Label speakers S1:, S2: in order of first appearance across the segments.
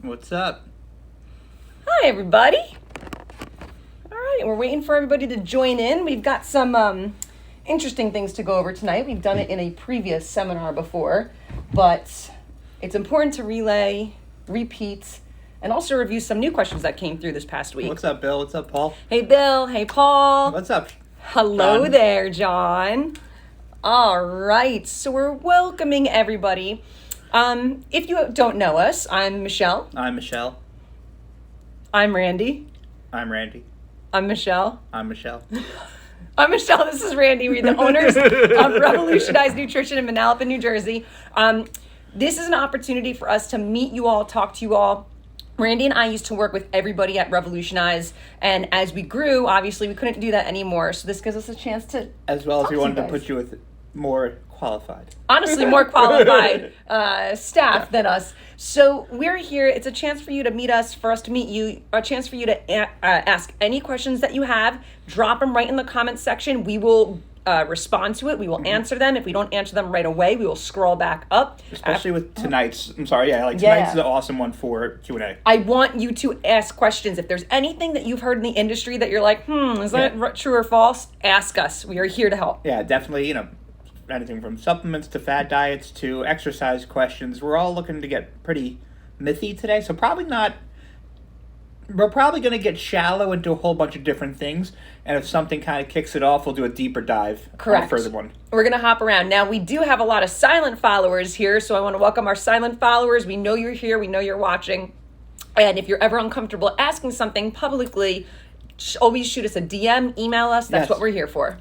S1: What's up?
S2: Hi, everybody. All right, we're waiting for everybody to join in. We've got some interesting things to go over tonight. We've done it in a previous seminar before, but it's important to relay, repeat, and also review some new questions that came through this past week.
S1: What's up, Bill? What's up, Paul?
S2: Hey, Bill. Hey, Paul.
S1: What's up?
S2: Hello
S1: John?
S2: there, John. All right, so we're welcoming everybody. If you don't know us, I'm Michelle.
S1: I'm Michelle.
S2: I'm Randy.
S1: I'm Randy.
S2: I'm Michelle.
S1: I'm Michelle.
S2: I'm Michelle. This is Randy. We're the owners of Revolutionize Nutrition in Manalapan, New Jersey. This is an opportunity for us to meet you all, talk to you all. Randy and I used to work with everybody at Revolutionize, and as we grew, obviously we couldn't do that anymore. So this gives us a chance to,
S1: As well as
S2: talk
S1: we
S2: to
S1: wanted
S2: you
S1: to
S2: guys.
S1: put you with more qualified.
S2: Honestly, more qualified staff than us. So we're here. It's a chance for you to meet us, for us to meet you, a chance for you to ask any questions that you have. Drop them right in the comments section. We will respond to it. We will answer them. If we don't answer them right away, we will scroll back up.
S1: Especially with tonight's, tonight's
S2: Yeah.
S1: is an awesome one for Q&A.
S2: I want you to ask questions. If there's anything that you've heard in the industry that you're like, is that true or false? Ask us. We are here to help.
S1: Yeah, definitely, anything from supplements to fad diets to exercise questions. We're all looking to get pretty mythy today, so we're probably going to get shallow into a whole bunch of different things, and if something kind of kicks it off, we'll do a deeper dive on
S2: Correct.
S1: a further one.
S2: We're going to hop around. Now, we do have a lot of silent followers here, so I want to welcome our silent followers. We know you're here. We know you're watching. And if you're ever uncomfortable asking something publicly, always shoot us a DM, email us. That's
S1: Yes.
S2: what we're here for.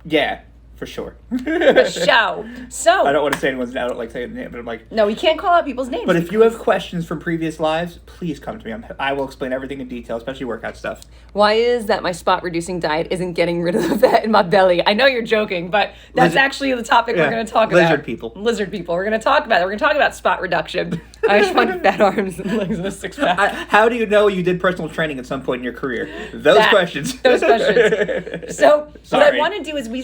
S1: Yeah, for sure.
S2: The show. So,
S1: I don't want to say anyone's name. I don't like saying the name, but I'm like,
S2: no, we can't call out people's names.
S1: but if you have questions from previous lives, please come to me. I will explain everything in detail, especially workout stuff.
S2: Why is that my spot reducing diet isn't getting rid of the fat in my belly? I know you're joking, but that's actually the topic we're going to talk about.
S1: Lizard people.
S2: Lizard people. We're going to talk about it. We're going to talk about spot reduction. I just want fat arms and legs and a six pack.
S1: How do you know you did personal training at some point in your career? Those questions.
S2: Those questions. So what
S1: Sorry.
S2: I want to do is we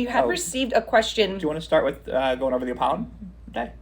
S2: have received a question.
S1: Do you want to start with going over the Apollon Day?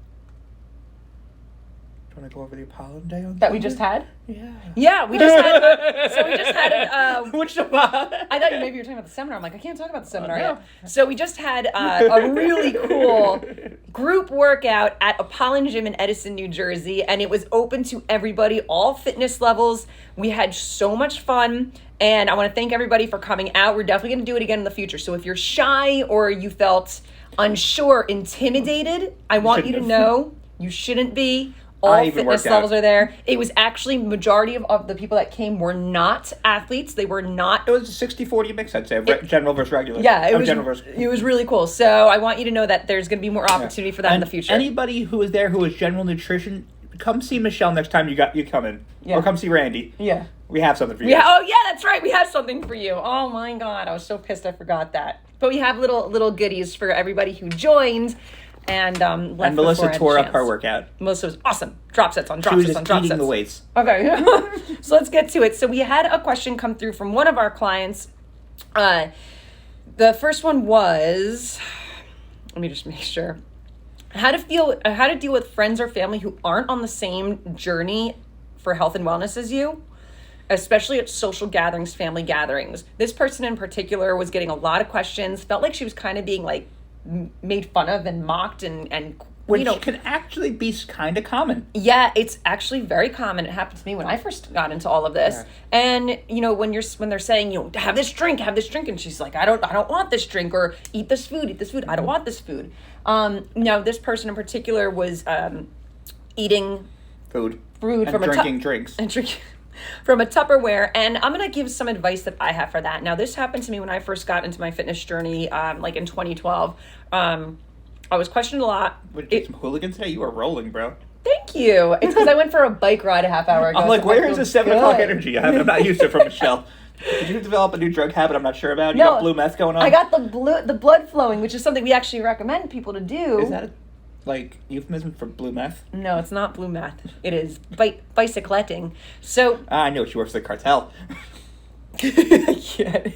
S1: Do you want to go over the Apollon Day on
S2: That we just had?
S1: Yeah.
S2: Yeah, we just had. So we just had it.
S1: Which Apollon?
S2: I thought maybe you were talking about the seminar. I'm like, I can't talk about the seminar
S1: no.
S2: yet. So we just had a really cool group workout at Apollon Gym in Edison, New Jersey, and it was open to everybody, all fitness levels. We had so much fun, and I want to thank everybody for coming out. We're definitely going to do it again in the future. So if you're shy or you felt unsure, intimidated, I want you to know you shouldn't be. All fitness levels are there. It was actually majority of the people that came were not athletes. They were not.
S1: It was a 60-40 mix, I'd say, general versus regular.
S2: Yeah,
S1: General
S2: it was really cool. So I want you to know that there's going to be more opportunity for that in the future.
S1: Anybody who is there who is general nutrition, come see Michelle next time you come in.
S2: Yeah.
S1: Or come see Randy.
S2: Yeah.
S1: We have something for you.
S2: Yeah. Oh, yeah, that's right. We have something for you. Oh, my God. I was so pissed I forgot that. But we have little goodies for everybody who joined. And
S1: Melissa tore up her workout.
S2: Melissa was awesome. Drop sets on drop
S1: She was
S2: sets on
S1: just
S2: drop
S1: eating
S2: sets.
S1: the weights.
S2: Okay. So let's get to it. So we had a question come through from one of our clients. The first one was, let me just make sure. How to deal with friends or family who aren't on the same journey for health and wellness as you, especially at social gatherings, family gatherings. This person in particular was getting a lot of questions, felt like she was kind of being like made fun of and mocked and
S1: Which can actually be kind of common.
S2: Yeah, it's actually very common. It happened to me when I first got into all of this.
S1: Yeah.
S2: And when they're saying, have this drink, and she's like, I don't want this drink, or eat this food. I don't want this food. Now this person in particular was eating
S1: Food
S2: from
S1: drinking drinks.
S2: and drinking from a Tupperware. And I'm going to give some advice that I have for that. Now, this happened to me when I first got into my fitness journey, like in 2012. I was questioned a lot.
S1: Would you get some hooligan today? You were rolling, bro.
S2: Thank you. It's because I went for a bike ride a half hour ago.
S1: I'm like,
S2: so
S1: where
S2: I
S1: is
S2: feel
S1: the 7 o'clock
S2: good.
S1: energy? I'm not used to it from Michelle. Did you develop a new drug habit I'm not sure about? You got blue meth going on?
S2: I got the blood flowing, which is something we actually recommend people to do.
S1: Is that like euphemism for blue meth?
S2: No, it's not blue meth. It is bicycletting. So
S1: I know she works for the cartel.
S2: yeah.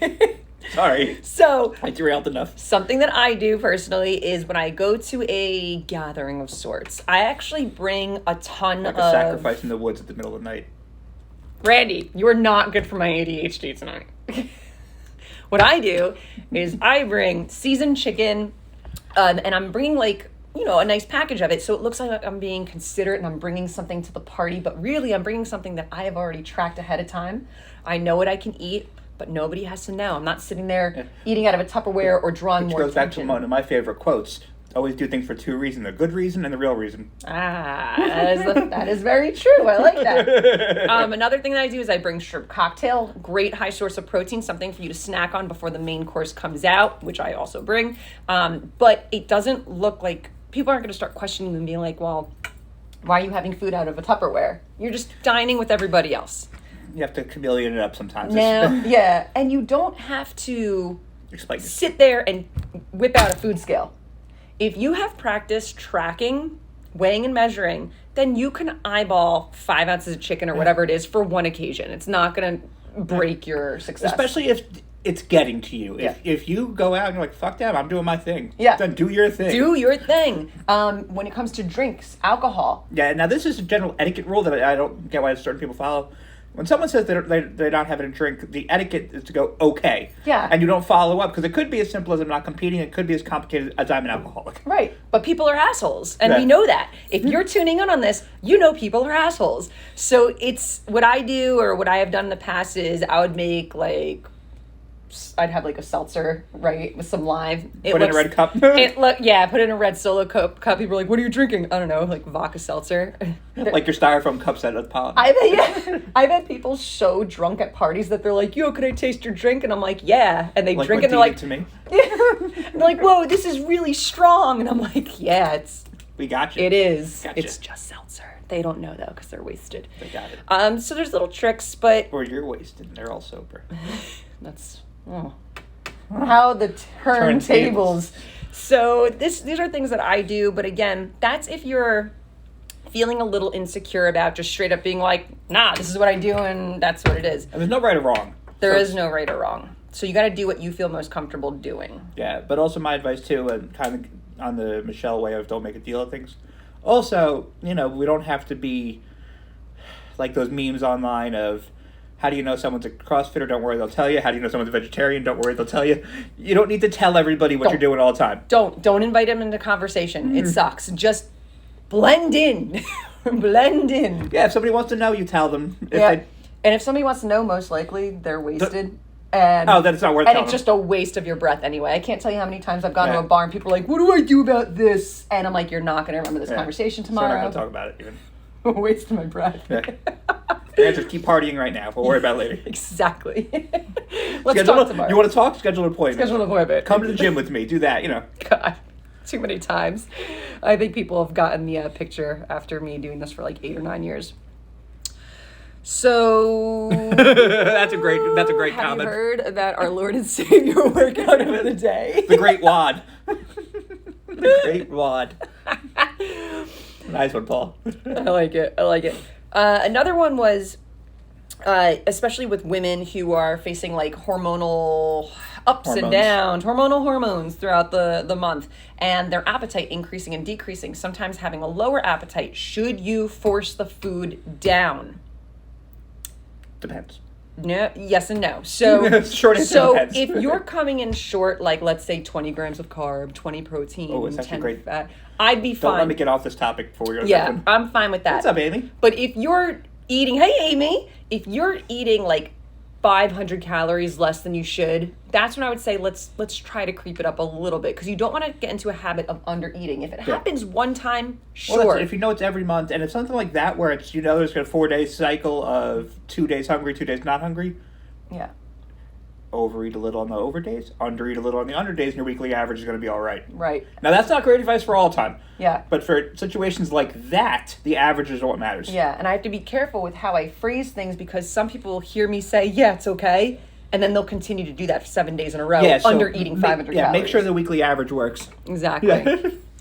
S1: Sorry.
S2: So
S1: I derailed enough.
S2: something that I do personally is when I go to a gathering of sorts, I actually bring a ton
S1: Like
S2: of
S1: a sacrifice in the woods at the middle of the night.
S2: Randy, you are not good for my ADHD tonight. What I do is I bring seasoned chicken, and I'm bringing like, you know, a nice package of it. So it looks like I'm being considerate and I'm bringing something to the party, but really I'm bringing something that I have already tracked ahead of time. I know what I can eat, but nobody has to know. I'm not sitting there eating out of a Tupperware or drawing
S1: Which
S2: more
S1: goes back to
S2: attention.
S1: one of my favorite quotes. Always do things for two reasons: the good reason and the real reason.
S2: That is very true. I like that. Another thing that I do is I bring shrimp cocktail, great high source of protein, something for you to snack on before the main course comes out, which I also bring. But it doesn't look like, people aren't going to start questioning and being like, well, why are you having food out of a Tupperware? You're just dining with everybody else.
S1: You have to chameleon it up sometimes.
S2: Now, yeah, and you don't have to
S1: Explain it.
S2: sit there and whip out a food scale. If you have practiced tracking, weighing and measuring, then you can eyeball 5 ounces of chicken or whatever it is for one occasion. It's not going to break your success.
S1: Especially if it's getting to you.
S2: Yeah.
S1: If you go out and you're like, fuck that, I'm doing my thing.
S2: Yeah.
S1: Then do your thing.
S2: Do your thing. When it comes to drinks, alcohol.
S1: Yeah, now this is a general etiquette rule that I don't get why certain people follow. When someone says they're not having a drink, the etiquette is to go, okay.
S2: Yeah.
S1: And you don't follow up, because it could be as simple as I'm not competing. It could be as complicated as I'm an alcoholic.
S2: Right. But people are assholes. And
S1: Yeah.
S2: we know that. If you're tuning in on this, you know people are assholes. So it's what I do, or what I have done in the past is I would make like, I'd have like a seltzer, right, with some lime.
S1: Put in a red cup.
S2: Put it in a red Solo cup. People are like, what are you drinking? I don't know, like vodka seltzer.
S1: Like your styrofoam cups at the pollen.
S2: I've had people so drunk at parties that they're like, yo, could I taste your drink? And I'm like, yeah. And they
S1: Like
S2: drink
S1: what
S2: and they're
S1: Dee
S2: like,
S1: did to me.
S2: and they're like, whoa, this is really strong. And I'm like, yeah,
S1: We got you.
S2: it is.
S1: Gotcha.
S2: It's just seltzer. They don't know though because they're wasted.
S1: They got it.
S2: So there's little tricks, but
S1: Or you're wasted and they're all sober.
S2: that's how the turntables. So these are things that I do, but again, that's if you're feeling a little insecure about just straight up being like, nah, this is what I do and that's what it is.
S1: And there's no right or wrong.
S2: There
S1: So
S2: is no right or wrong. So you got to do what you feel most comfortable doing.
S1: Yeah, but also my advice too, and kind of on the Michelle way of don't make a deal of things. Also, you know, we don't have to be like those memes online of how do you know someone's a CrossFitter? Don't worry, they'll tell you. How do you know someone's a vegetarian? Don't worry, they'll tell you. You don't need to tell everybody what you're doing all the time.
S2: Don't invite them into conversation. It sucks. Just blend in. Blend in.
S1: Yeah, if somebody wants to know, you tell them. If
S2: Yeah.
S1: they,
S2: And if somebody wants to know, most likely they're wasted. And
S1: oh, then it's not worth
S2: and
S1: telling
S2: it's
S1: them.
S2: just a waste of your breath anyway. I can't tell you how many times I've gone to
S1: Yeah.
S2: a bar and people are like, what do I do about this? And I'm like, you're not going to remember this
S1: Yeah.
S2: conversation
S1: So we're not
S2: tomorrow.
S1: going to talk about it even.
S2: Waste of my breath.
S1: Yeah. Yeah, just keep partying right now. We'll worry about it later.
S2: Exactly. Let's
S1: Schedule
S2: talk
S1: a-
S2: tomorrow.
S1: You want to talk? Schedule an appointment.
S2: Schedule an appointment.
S1: Come to the gym with me. Do that, you know.
S2: God, too many times. I think people have gotten the picture after me doing this for like 8 or 9 years. So
S1: That's a great
S2: have
S1: comment.
S2: you heard about our Lord and Savior workout of the day?
S1: The Great Wad. The Great Wad. Nice one, Paul.
S2: I like it. Another one was, especially with women who are facing like hormonal ups and
S1: Hormones.
S2: downs, hormonal hormones throughout the month, and their appetite increasing and decreasing, sometimes having a lower appetite. Should you force the food down?
S1: Depends.
S2: No, yes and no. So,
S1: Short answer,
S2: so
S1: depends.
S2: if you're coming in short, like let's say 20 grams of carb, 20 protein,
S1: Oh, it's actually
S2: 10
S1: great.
S2: fat, I'd be
S1: Don't
S2: fine.
S1: let me get off this topic before we go to
S2: Yeah,
S1: second.
S2: I'm fine with that.
S1: What's up, Amy?
S2: But if you're eating, hey Amy, if you're eating like 500 calories less than you should, that's when I would say let's try to creep it up a little bit, because you don't want to get into a habit of under eating. If it happens one time,
S1: Well,
S2: sure.
S1: if you know it's every month, and it's something like that where it's, you know, there's a 4-day cycle of 2 days hungry, 2 days not hungry,
S2: yeah,
S1: overeat a little on the over days, undereat a little on the under days, and your weekly average is going to be all right.
S2: right,
S1: Now, that's not great advice for all time,
S2: yeah.
S1: but for situations like that, the averages are what matters.
S2: Yeah, and I have to be careful with how I phrase things, because some people hear me say, yeah, it's okay, and then they'll continue to do that for 7 days in a row,
S1: Yeah, so
S2: under eating 500
S1: Yeah,
S2: calories.
S1: make sure the weekly average works.
S2: Exactly.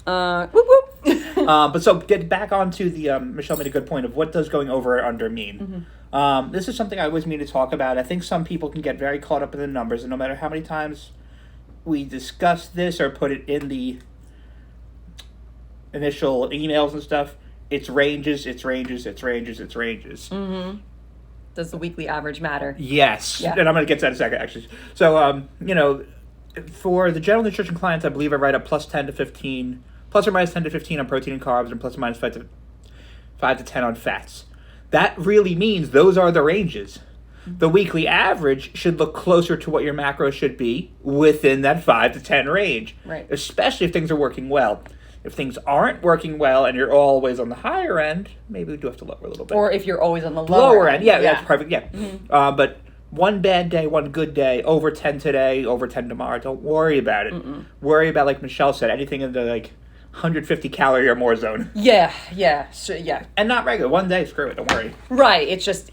S1: Yeah.
S2: Whoop whoop.
S1: But so get back onto the Michelle made a good point of what does going over or under mean. This is something I always mean to talk about. I think some people can get very caught up in the numbers, and no matter how many times we discuss this or put it in the initial emails and stuff, it's ranges.
S2: Does the weekly average matter?
S1: Yes.
S2: Yeah.
S1: And I'm going to get to that in a second, actually. So, for the general nutrition clients, I believe I write up plus or minus 10 to 15 on protein and carbs, and plus or minus 5 to 10 on fats. That really means those are the ranges. The weekly average should look closer to what your macros should be within that 5 to 10 range.
S2: Right.
S1: Especially if things are working well. If things aren't working well and you're always on the higher end, maybe we do have to lower a little bit.
S2: Or if you're always on the
S1: lower end. Yeah, that's perfect. Yeah.
S2: Mm-hmm.
S1: But one bad day, one good day, over 10 today, over 10 tomorrow. Don't worry about it. Worry about, like Michelle said, anything in the 150 calorie or more zone.
S2: Yeah. So, yeah.
S1: And not regular. One day, screw it. Don't worry.
S2: Right. It's just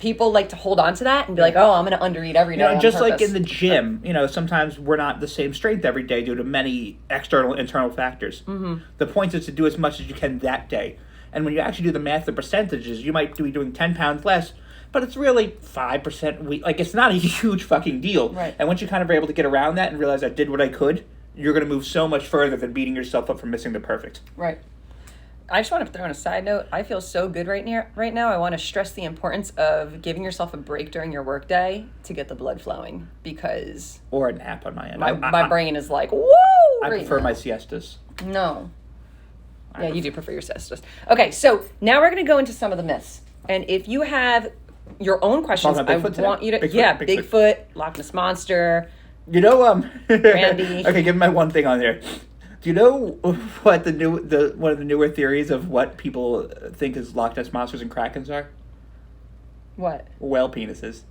S2: people like to hold on to that and be like, oh, I'm going to undereat every day.
S1: Just like in the gym, sometimes we're not the same strength every day due to many external and internal factors. The point is to do as much as you can that day. And when you actually do the math, the percentages, you might be doing 10 pounds less, but it's really 5%. It's not a huge fucking deal.
S2: Right.
S1: And once you kind of are able to get around that and realize I did what I could, you're going to move so much further than beating yourself up for missing the perfect.
S2: Right. I just want to throw in a side note. I feel so good right now. I want to stress the importance of giving yourself a break during your workday to get the blood flowing, because...
S1: Or a nap on my end.
S2: My brain is like, woo!
S1: I prefer my siestas.
S2: No. Yeah, you do prefer your siestas. Okay, so now we're going to go into some of the myths. And if you have your own questions, I want you to... Bigfoot, Loch Ness Monster...
S1: Randy. Okay, give me my one thing on there. Do you know what one of the newer theories of what people think is Loch Ness monsters and krakens are?
S2: What?
S1: Whale penises.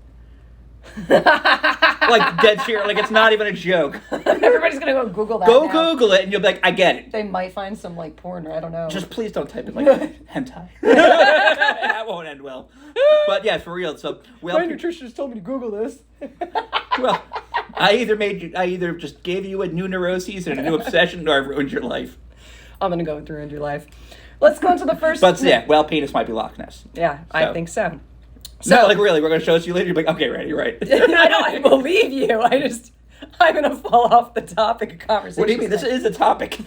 S1: Like dead serious. Like it's not even a joke.
S2: Everybody's gonna go Google that.
S1: Google it, and you'll be like, I get it.
S2: They might find some porn, or I don't know.
S1: Just please don't type in hentai. That won't end well. But yeah, for real. So
S2: my nutritionist told me to Google this.
S1: Well, I either just gave you a new neuroses and a new obsession, or I ruined your life.
S2: I'm gonna go ruin your life. Let's go into the first.
S1: But yeah, whale penis might be Loch Ness.
S2: Yeah, so. I think so.
S1: No, really, we're gonna show it to you later. You're like, okay, Randy, right?
S2: I believe you. I'm gonna fall off the topic of conversation.
S1: What do you mean? This is a topic.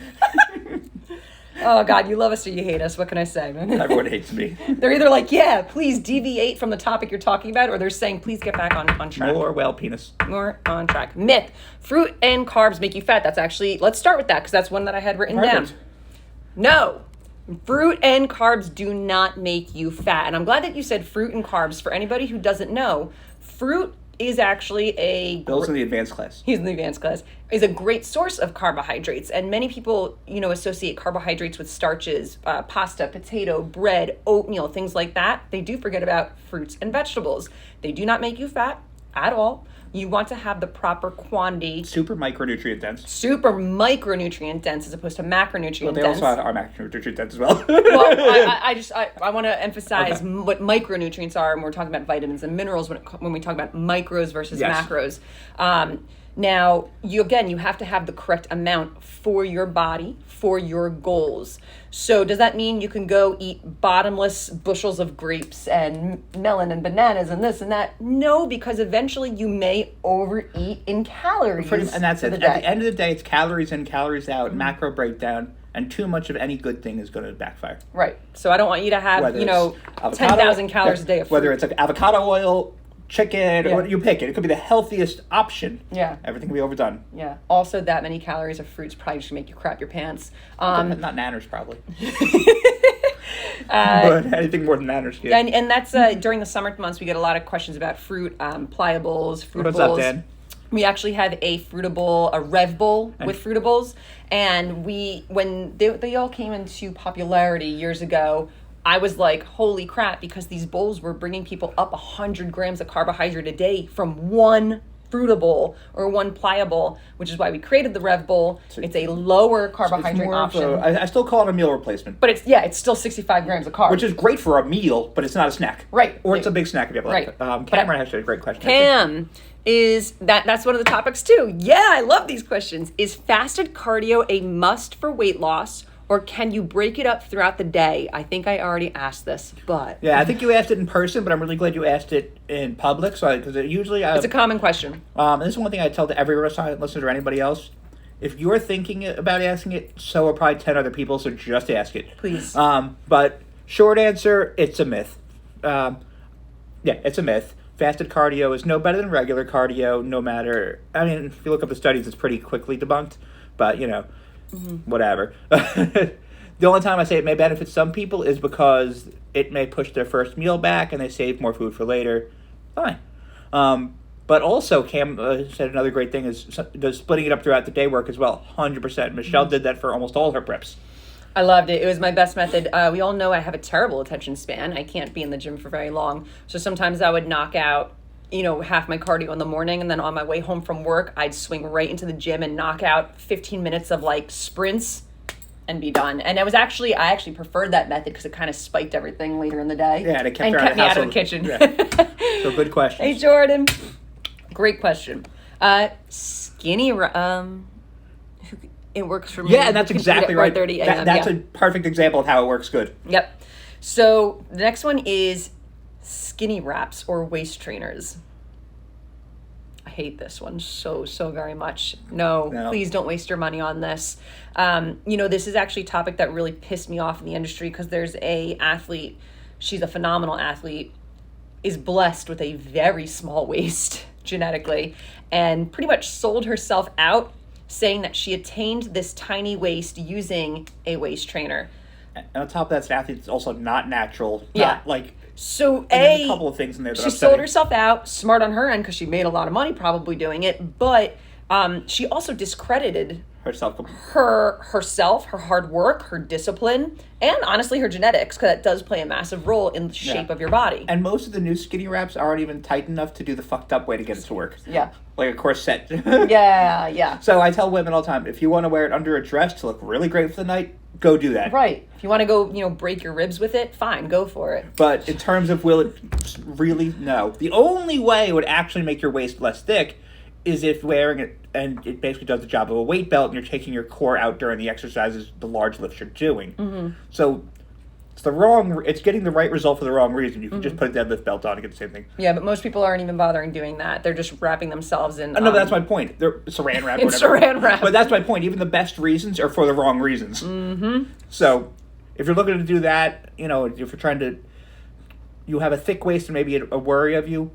S2: Oh God, you love us or you hate us. What can I say, man?
S1: Everyone hates me.
S2: They're either like, yeah, please deviate from the topic you're talking about, or they're saying, please get back on track.
S1: More whale penis.
S2: More on track. Myth: fruit and carbs make you fat. That's actually, let's start with that, because that's one that I had written down. No. Fruit and carbs do not make you fat. And I'm glad that you said fruit and carbs. For anybody who doesn't know, fruit is actually
S1: Bill's in the advanced class.
S2: He's in the advanced class. Is a great source of carbohydrates. And many people, associate carbohydrates with starches, pasta, potato, bread, oatmeal, things like that. They do forget about fruits and vegetables. They do not make you fat at all. You want to have the proper quantity.
S1: Super micronutrient dense.
S2: Super micronutrient dense as opposed to macronutrient dense.
S1: Well, they also are macronutrient dense as well.
S2: Well, I want to emphasize what micronutrients are, and we're talking about vitamins and minerals when we talk about micros versus macros. Now, you have to have the correct amount for your body, for your goals. So does that mean you can go eat bottomless bushels of grapes and melon and bananas and this and that? No, because eventually you may overeat in calories.
S1: And that's it. At the end of the day, it's calories in, calories out, macro breakdown, and too much of any good thing is going to backfire.
S2: Right. So I don't want you to have, 10,000 calories a day of fruit.
S1: Whether it's like avocado oil, chicken, or you pick it. It could be the healthiest option.
S2: Yeah.
S1: Everything can be overdone.
S2: Yeah. Also, that many calories of fruits probably should make you crap your pants.
S1: Not nanners, probably. But anything more than nanners, yeah.
S2: And that's, during the summer months, we get a lot of questions about fruit, pliables, fruitables.
S1: What's up, Dan?
S2: We actually have a Fruitable, a Rev Bowl with Fruitables. And when they all came into popularity years ago, I was like, holy crap, because these bowls were bringing people up 100 grams of carbohydrate a day from one Fruitable or one Pliable, which is why we created the Rev Bowl. It's a lower carbohydrate option.
S1: I still call it a meal replacement.
S2: But it's still 65 grams of carbs.
S1: Which is great for a meal, but it's not a snack.
S2: Right.
S1: Or it's a big snack if you have like it. Cameron has a great question.
S2: Cam, that's one of the topics too. Yeah, I love these questions. Is fasted cardio a must for weight loss, Or can you break it up throughout the day? I think I already asked this, but
S1: Yeah, I think you asked it in person, but I'm really glad you asked it in public. So, because usually,
S2: it's a common question.
S1: and this is one thing I tell to every silent listener or anybody else. If you're thinking about asking it, so are probably 10 other people. So just ask it,
S2: Please.
S1: But short answer, it's a myth. Yeah, it's a myth. Fasted cardio is no better than regular cardio. No matter, I mean, if you look up the studies, it's pretty quickly debunked. But whatever. The only time I say it may benefit some people is because it may push their first meal back and they save more food for later. Fine. But also, Cam said another great thing is does splitting it up throughout the day work as well. 100%. Michelle did that for almost all her preps.
S2: I loved it. It was my best method. We all know I have a terrible attention span. I can't be in the gym for very long. So sometimes I would knock out, half my cardio in the morning, and then on my way home from work, I'd swing right into the gym and knock out 15 minutes of like sprints and be done. And I actually preferred that method because it kind of spiked everything later in the day.
S1: Yeah, and it kept
S2: me out of the kitchen.
S1: Yeah. So good question.
S2: Hey, Jordan. Great question. Skinny, it works for me.
S1: Yeah, and that's exactly right.
S2: 5:30 a.m.
S1: That's a perfect example of how it works good.
S2: Yep. So the next one is skinny wraps or waist trainers. I hate this one so very much. No, please don't waste your money on this. This is actually a topic that really pissed me off in the industry because there's a athlete, she's a phenomenal athlete, is blessed with a very small waist genetically, and pretty much sold herself out saying that she attained this tiny waist using a waist trainer.
S1: And on top of that, an athlete is also not natural.
S2: Yeah.
S1: Not like...
S2: So
S1: there's a couple of things in there that
S2: she
S1: are
S2: sold
S1: upsetting.
S2: herself out, smart on her end because she made a lot of money probably doing it, but she also discredited herself, her hard work, her discipline, and honestly her genetics, because that does play a massive role in the shape of your body.
S1: And most of the new skinny wraps aren't even tight enough to do the fucked up way to get it to work.
S2: Yeah.
S1: Like a corset.
S2: Yeah.
S1: So I tell women all the time, if you want to wear it under a dress to look really great for the night, go do that.
S2: Right. If you want to go, break your ribs with it, fine, go for it.
S1: But in terms of will it really, no. The only way it would actually make your waist less thick is if wearing it, and it basically does the job of a weight belt, and you're taking your core out during the exercises, the large lifts you're doing. Mm-hmm. So it's getting the right result for the wrong reason. You can just put a deadlift belt on and get the same thing.
S2: Yeah, but most people aren't even bothering doing that. They're just wrapping themselves in...
S1: No, but that's my point. They're saran wrap or
S2: in
S1: whatever.
S2: saran wrap.
S1: But that's my point. Even the best reasons are for the wrong reasons. Mm-hmm. So if you're looking to do that, if you're trying to... You have a thick waist and maybe a worry of you.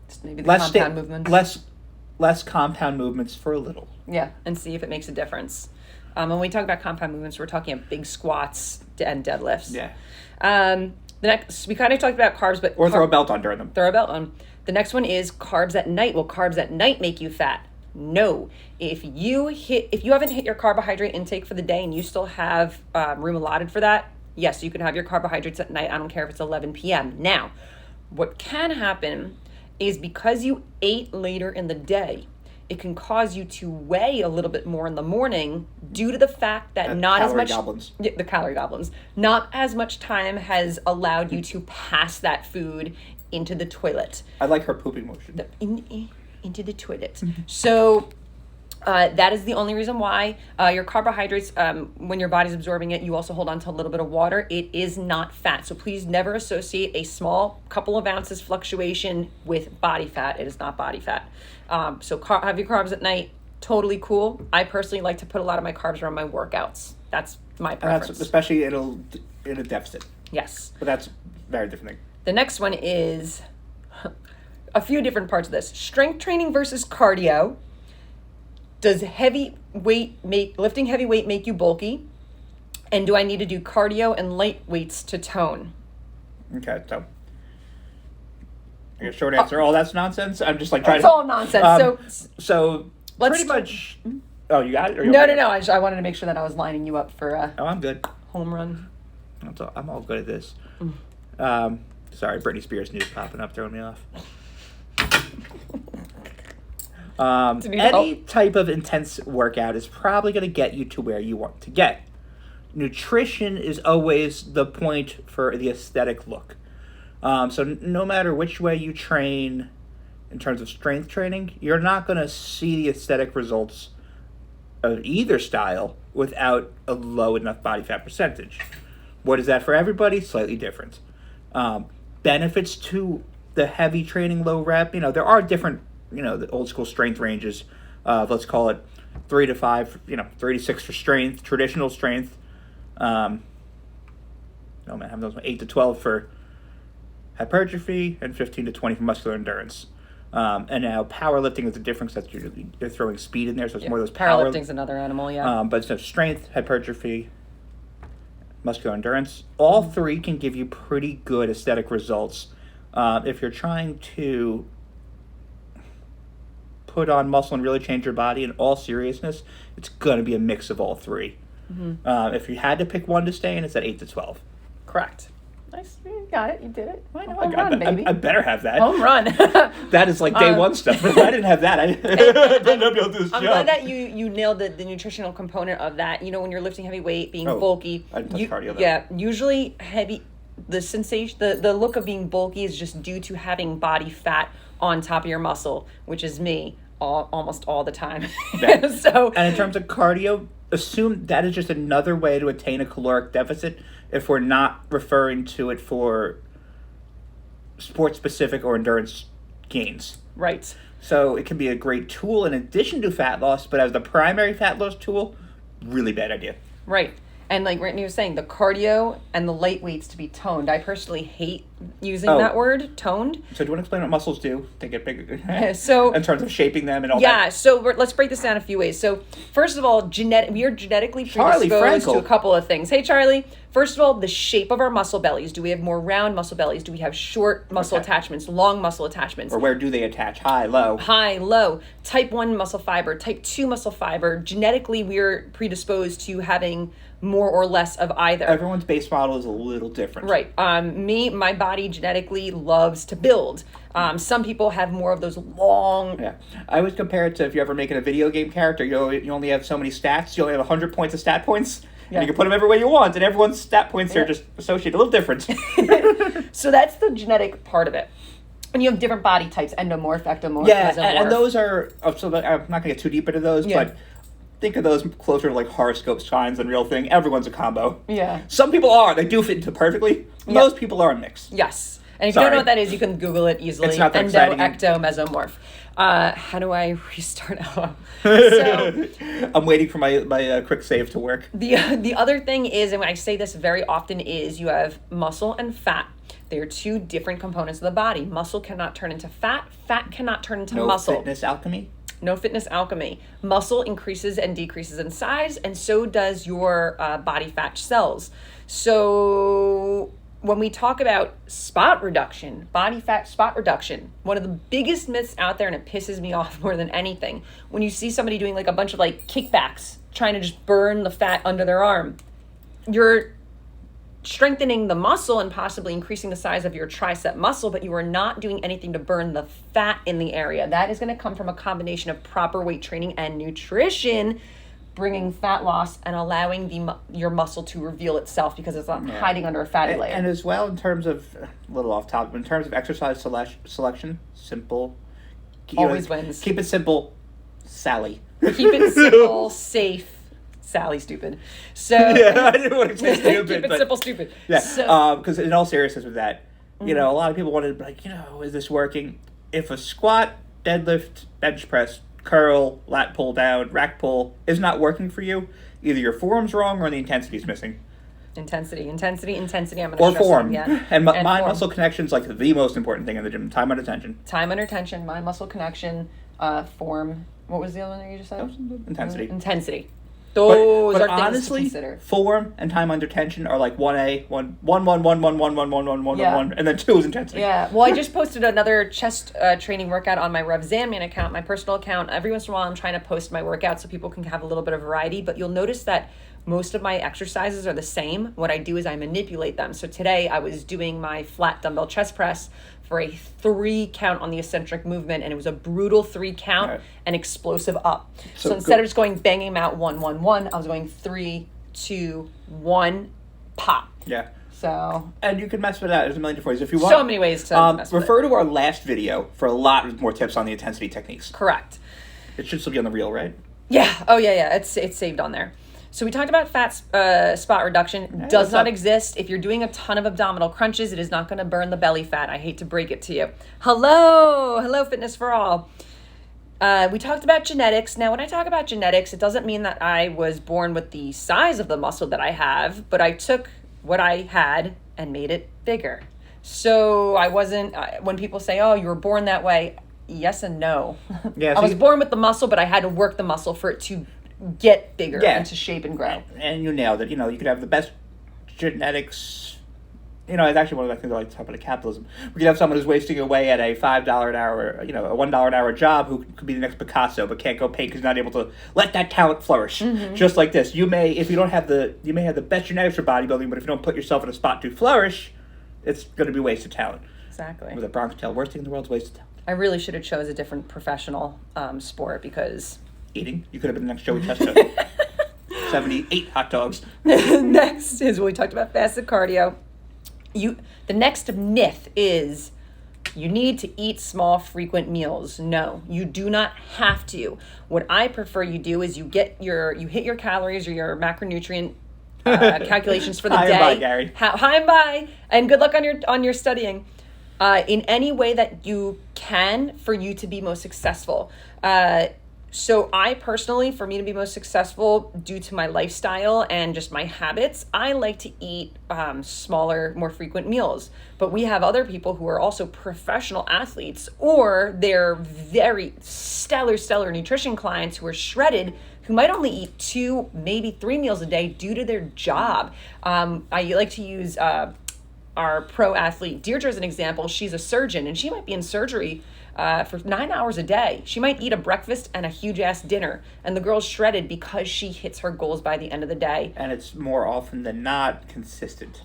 S2: Just maybe the compound movements.
S1: Less compound movements for a little.
S2: Yeah, and see if it makes a difference. When we talk about compound movements, we're talking about big squats and deadlifts.
S1: Yeah.
S2: The next, we kind of talked about carbs, but...
S1: Or throw a belt on during them.
S2: Throw a belt on. The next one is carbs at night. Will carbs at night make you fat? No. If you haven't hit your carbohydrate intake for the day and you still have room allotted for that, yes, you can have your carbohydrates at night. I don't care if it's 11 p.m. Now, what can happen is because you ate later in the day, it can cause you to weigh a little bit more in the morning due to the fact that not as much...
S1: Goblins.
S2: Yeah, the calorie goblins. Not as much time has allowed you to pass that food into the toilet.
S1: I like her pooping motion.
S2: Into the toilet. So... that is the only reason why your carbohydrates, when your body's absorbing it, you also hold on to a little bit of water. It is not fat. So please never associate a small couple of ounces fluctuation with body fat. It is not body fat. So have your carbs at night. Totally cool. I personally like to put a lot of my carbs around my workouts. That's my preference.
S1: Especially in a deficit.
S2: Yes.
S1: But that's a very different thing.
S2: The next one is a few different parts of this. Strength training versus cardio. Does lifting heavy weight make you bulky? And do I need to do cardio and light weights to tone?
S1: Okay, so I guess short answer, all that's nonsense. I'm just like trying
S2: to... It's all nonsense.
S1: So pretty much... Oh, you got it?
S2: No. I wanted to make sure that I was lining you up for
S1: I'm good.
S2: Home run.
S1: I'm all good at this. Sorry, Britney Spears news popping up, throwing me off. Any type of intense workout is probably going to get you to where you want to get. Nutrition is always the point for the aesthetic look. So no matter which way you train in terms of strength training, you're not going to see the aesthetic results of either style without a low enough body fat percentage. What is that for everybody? Slightly different. Benefits to the heavy training, low rep. There are different, the old school strength ranges of, let's call it 3 to 5, 3 to 6 for strength, traditional strength. Having those 8 to 12 for hypertrophy and 15 to 20 for muscular endurance. And now powerlifting is the difference that you're throwing speed in there, so it's more of those
S2: powerlifting's another animal, yeah.
S1: But it's strength, hypertrophy, muscular endurance. All three can give you pretty good aesthetic results. If you're trying to put on muscle and really change your body, in all seriousness, it's going to be a mix of all three. If you had to pick one to stay in, it's at 8 to 12.
S2: Correct. Nice. You got it. You did it.
S1: I know.
S2: Home run, baby.
S1: I better have that.
S2: Home run.
S1: That is like day one stuff. If I didn't have that, I wouldn't be able to do this
S2: I'm
S1: job.
S2: glad that you nailed the nutritional component of that. When you're lifting heavy weight, being bulky.
S1: I didn't touch cardio though.
S2: Yeah, usually heavy. The sensation, the look of being bulky is just due to having body fat on top of your muscle, which is me almost all the time.
S1: Yeah.
S2: So,
S1: and in terms of cardio, assume that is just another way to attain a caloric deficit if we're not referring to it for sport-specific or endurance gains.
S2: right.
S1: So it can be a great tool in addition to fat loss, but as the primary fat loss tool, really bad idea.
S2: Right. And like Brittany was saying, the cardio and the light weights to be toned. I personally hate using that word, toned.
S1: So do you want to explain what muscles do? They get bigger.
S2: So
S1: in terms of shaping them and all that.
S2: Yeah, so let's break this down a few ways. So first of all, we are genetically predisposed to a couple of things. Hey, Charlie. First of all, the shape of our muscle bellies. Do we have more round muscle bellies? Do we have short muscle attachments, long muscle attachments?
S1: Or where do they attach? High, low?
S2: High, low. Type 1 muscle fiber, type 2 muscle fiber. Genetically, we're predisposed to having more or less of either.
S1: Everyone's base model is a little different.
S2: Right. My body genetically loves to build. Some people have more of those long...
S1: Yeah. I always compare it to if you're ever making a video game character, you only have so many stats. You only have 100 points of stat points. Yeah. And you can put them every way you want, and everyone's stat points are just associated a little different.
S2: So that's the genetic part of it. And you have different body types, endomorph, ectomorph,
S1: yeah,
S2: mesomorph.
S1: and those are... So I'm not going to get too deep into those, but think of those closer to like horoscope signs than real thing. Everyone's a combo.
S2: Yeah.
S1: Some people are. They do fit into perfectly. Most people are a mix.
S2: Yes. And if you don't know what that is, you can Google it easily.
S1: It's not that
S2: Endo,
S1: exciting.
S2: ecto, mesomorph. How do I restart? So,
S1: I'm waiting for my quick save to work.
S2: the other thing is, and I say this very often, is you have muscle and fat. They are two different components of the body. Muscle cannot turn into fat. Fat cannot turn into muscle.
S1: No fitness alchemy?
S2: No fitness alchemy. Muscle increases and decreases in size, and so does your body fat cells. So when we talk about spot reduction, body fat spot reduction, one of the biggest myths out there, and it pisses me off more than anything, when you see somebody doing like a bunch of like kickbacks, trying to just burn the fat under their arm, you're strengthening the muscle and possibly increasing the size of your tricep muscle, but you are not doing anything to burn the fat in the area. That is going to come from a combination of proper weight training and nutrition, bringing fat loss and allowing your muscle to reveal itself because it's not hiding under a fatty layer.
S1: And as well, in terms of, a little off topic, in terms of exercise selection, simple.
S2: Always wins.
S1: Keep it simple, Sally.
S2: Keep it simple, safe. Sally stupid. So
S1: yeah, I didn't want to say stupid.
S2: Keep it simple, stupid.
S1: Yeah, because in all seriousness with that, a lot of people wanted, like, is this working? If a squat, deadlift, bench press, curl, lat pull down, rack pull is not working for you, either your form's wrong or the intensity's missing.
S2: Intensity. I'm going to
S1: or
S2: stress
S1: form.
S2: that again.
S1: And mind
S2: form.
S1: muscle connection is like the most important thing in the gym. Time under tension.
S2: Time under tension, mind muscle connection, form. What was the other one that you just said?
S1: Intensity.
S2: Intensity. Those
S1: but
S2: are things
S1: honestly,
S2: to consider.
S1: Form and time under tension are like 1A, 1, 1, 1, 1, 1, 1, 1, 1, 1, 1,
S2: Yeah.
S1: 1, and then 2 is intensity.
S2: Yeah. Well, I just posted another chest training workout on my Rev Zanman account, my personal account. Every once in a while, I'm trying to post my workouts so people can have a little bit of variety. But you'll notice that most of my exercises are the same. What I do is I manipulate them. So today I was doing my flat dumbbell chest press for a 3 count on the eccentric movement, and it was a brutal 3 count and explosive up. So instead of just going banging them out 1, 1, 1, I was going 3, 2, 1, pop.
S1: Yeah.
S2: So.
S1: And you can mess with that. There's a million different ways. If you want,
S2: So many ways to mess with
S1: refer to our last video for a lot more tips on the intensity techniques.
S2: Correct.
S1: It should still be on the reel, right?
S2: Yeah. Oh, yeah. It's saved on there. So we talked about fat spot reduction. Does
S1: what's
S2: not
S1: up?
S2: exist. If you're doing a ton of abdominal crunches, it is not going to burn the belly fat. I hate to break it to you. Hello, Fitness for All. We talked about genetics. Now, when I talk about genetics, it doesn't mean that I was born with the size of the muscle that I have, but I took what I had and made it bigger. So I wasn't, when people say, oh, you were born that way, yes and no.
S1: Yeah,
S2: I
S1: so
S2: was
S1: you-
S2: born with the muscle, but I had to work the muscle for it to get bigger
S1: Yeah.
S2: and to shape and grow.
S1: And you nailed it. You know, you could have the best genetics. You know, it's actually one of the things I like to talk about capitalism. We could have someone who's wasting away at a $5 an hour, you know, a $1 an hour job who could be the next Picasso, but can't go paint because he's not able to let that talent flourish. Just like this, you may, if you don't have you may have the best genetics for bodybuilding, but if you don't put yourself in a spot to flourish, it's going to be wasted talent.
S2: Exactly.
S1: With a Bronx tail, worst thing in the world is wasted talent.
S2: I really should have chose a different professional sport because
S1: Eating, you could have been the next Joey Testa. 78 hot dogs.
S2: next is when we talked about fasted cardio. The next myth is you need to eat small, frequent meals. No, you do not have to. What I prefer you do is you hit your calories or your macronutrient calculations for the
S1: High
S2: day.
S1: and by, Gary.
S2: High and by, and good luck on your studying. In any way that you can for you to be most successful. So I personally, for me to be most successful due to my lifestyle and just my habits, I like to eat smaller, more frequent meals. But we have other people who are also professional athletes, or they're very stellar nutrition clients who are shredded, who might only eat 2, maybe 3 meals a day due to their job. I like to use our pro athlete Deirdre as an example. She's a surgeon and she might be in surgery for 9 hours a day. She might eat a breakfast and a huge ass dinner, and the girl's shredded because she hits her goals by the end of the day.
S1: And it's more often than not consistent.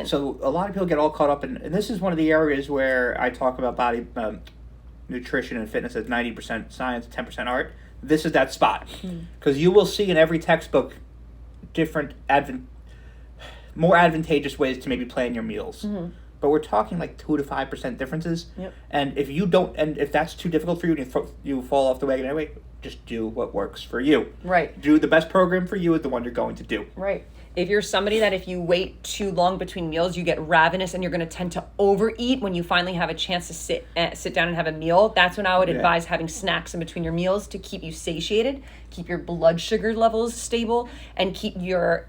S2: So
S1: A lot of people get all caught up in, and this is one of the areas where I talk about body nutrition and fitness as 90% science, 10% art. This is that spot. Because you will see in every textbook different more advantageous ways to maybe plan your meals. But we're talking like 2 to 5% differences.
S2: Yep.
S1: And if that's too difficult for you and you fall off the wagon anyway, just do what works for you.
S2: Right.
S1: Do the best program for you is the one you're going to do.
S2: Right. If you're somebody that if you wait too long between meals, you get ravenous and you're going to tend to overeat when you finally have a chance to sit down and have a meal, that's when I would advise having snacks in between your meals to keep you satiated, keep your blood sugar levels stable, and keep your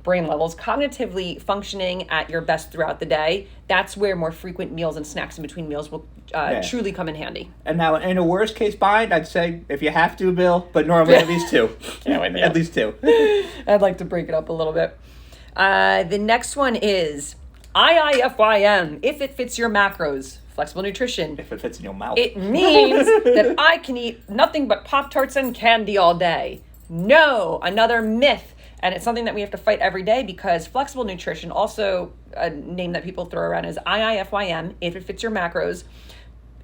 S2: brain levels cognitively functioning at your best throughout the day. That's where more frequent meals and snacks in between meals will truly come in handy.
S1: And now, in a worst case bind, I'd say if you have to, Bill, but normally at least 2. At least 2.
S2: I'd like to break it up a little bit. The next one is IIFYM, if it fits your macros. Flexible nutrition.
S1: If it fits in your mouth.
S2: It means that I can eat nothing but Pop-Tarts and candy all day. No, another myth. And it's something that we have to fight every day because flexible nutrition, also a name that people throw around is IIFYM, if it fits your macros.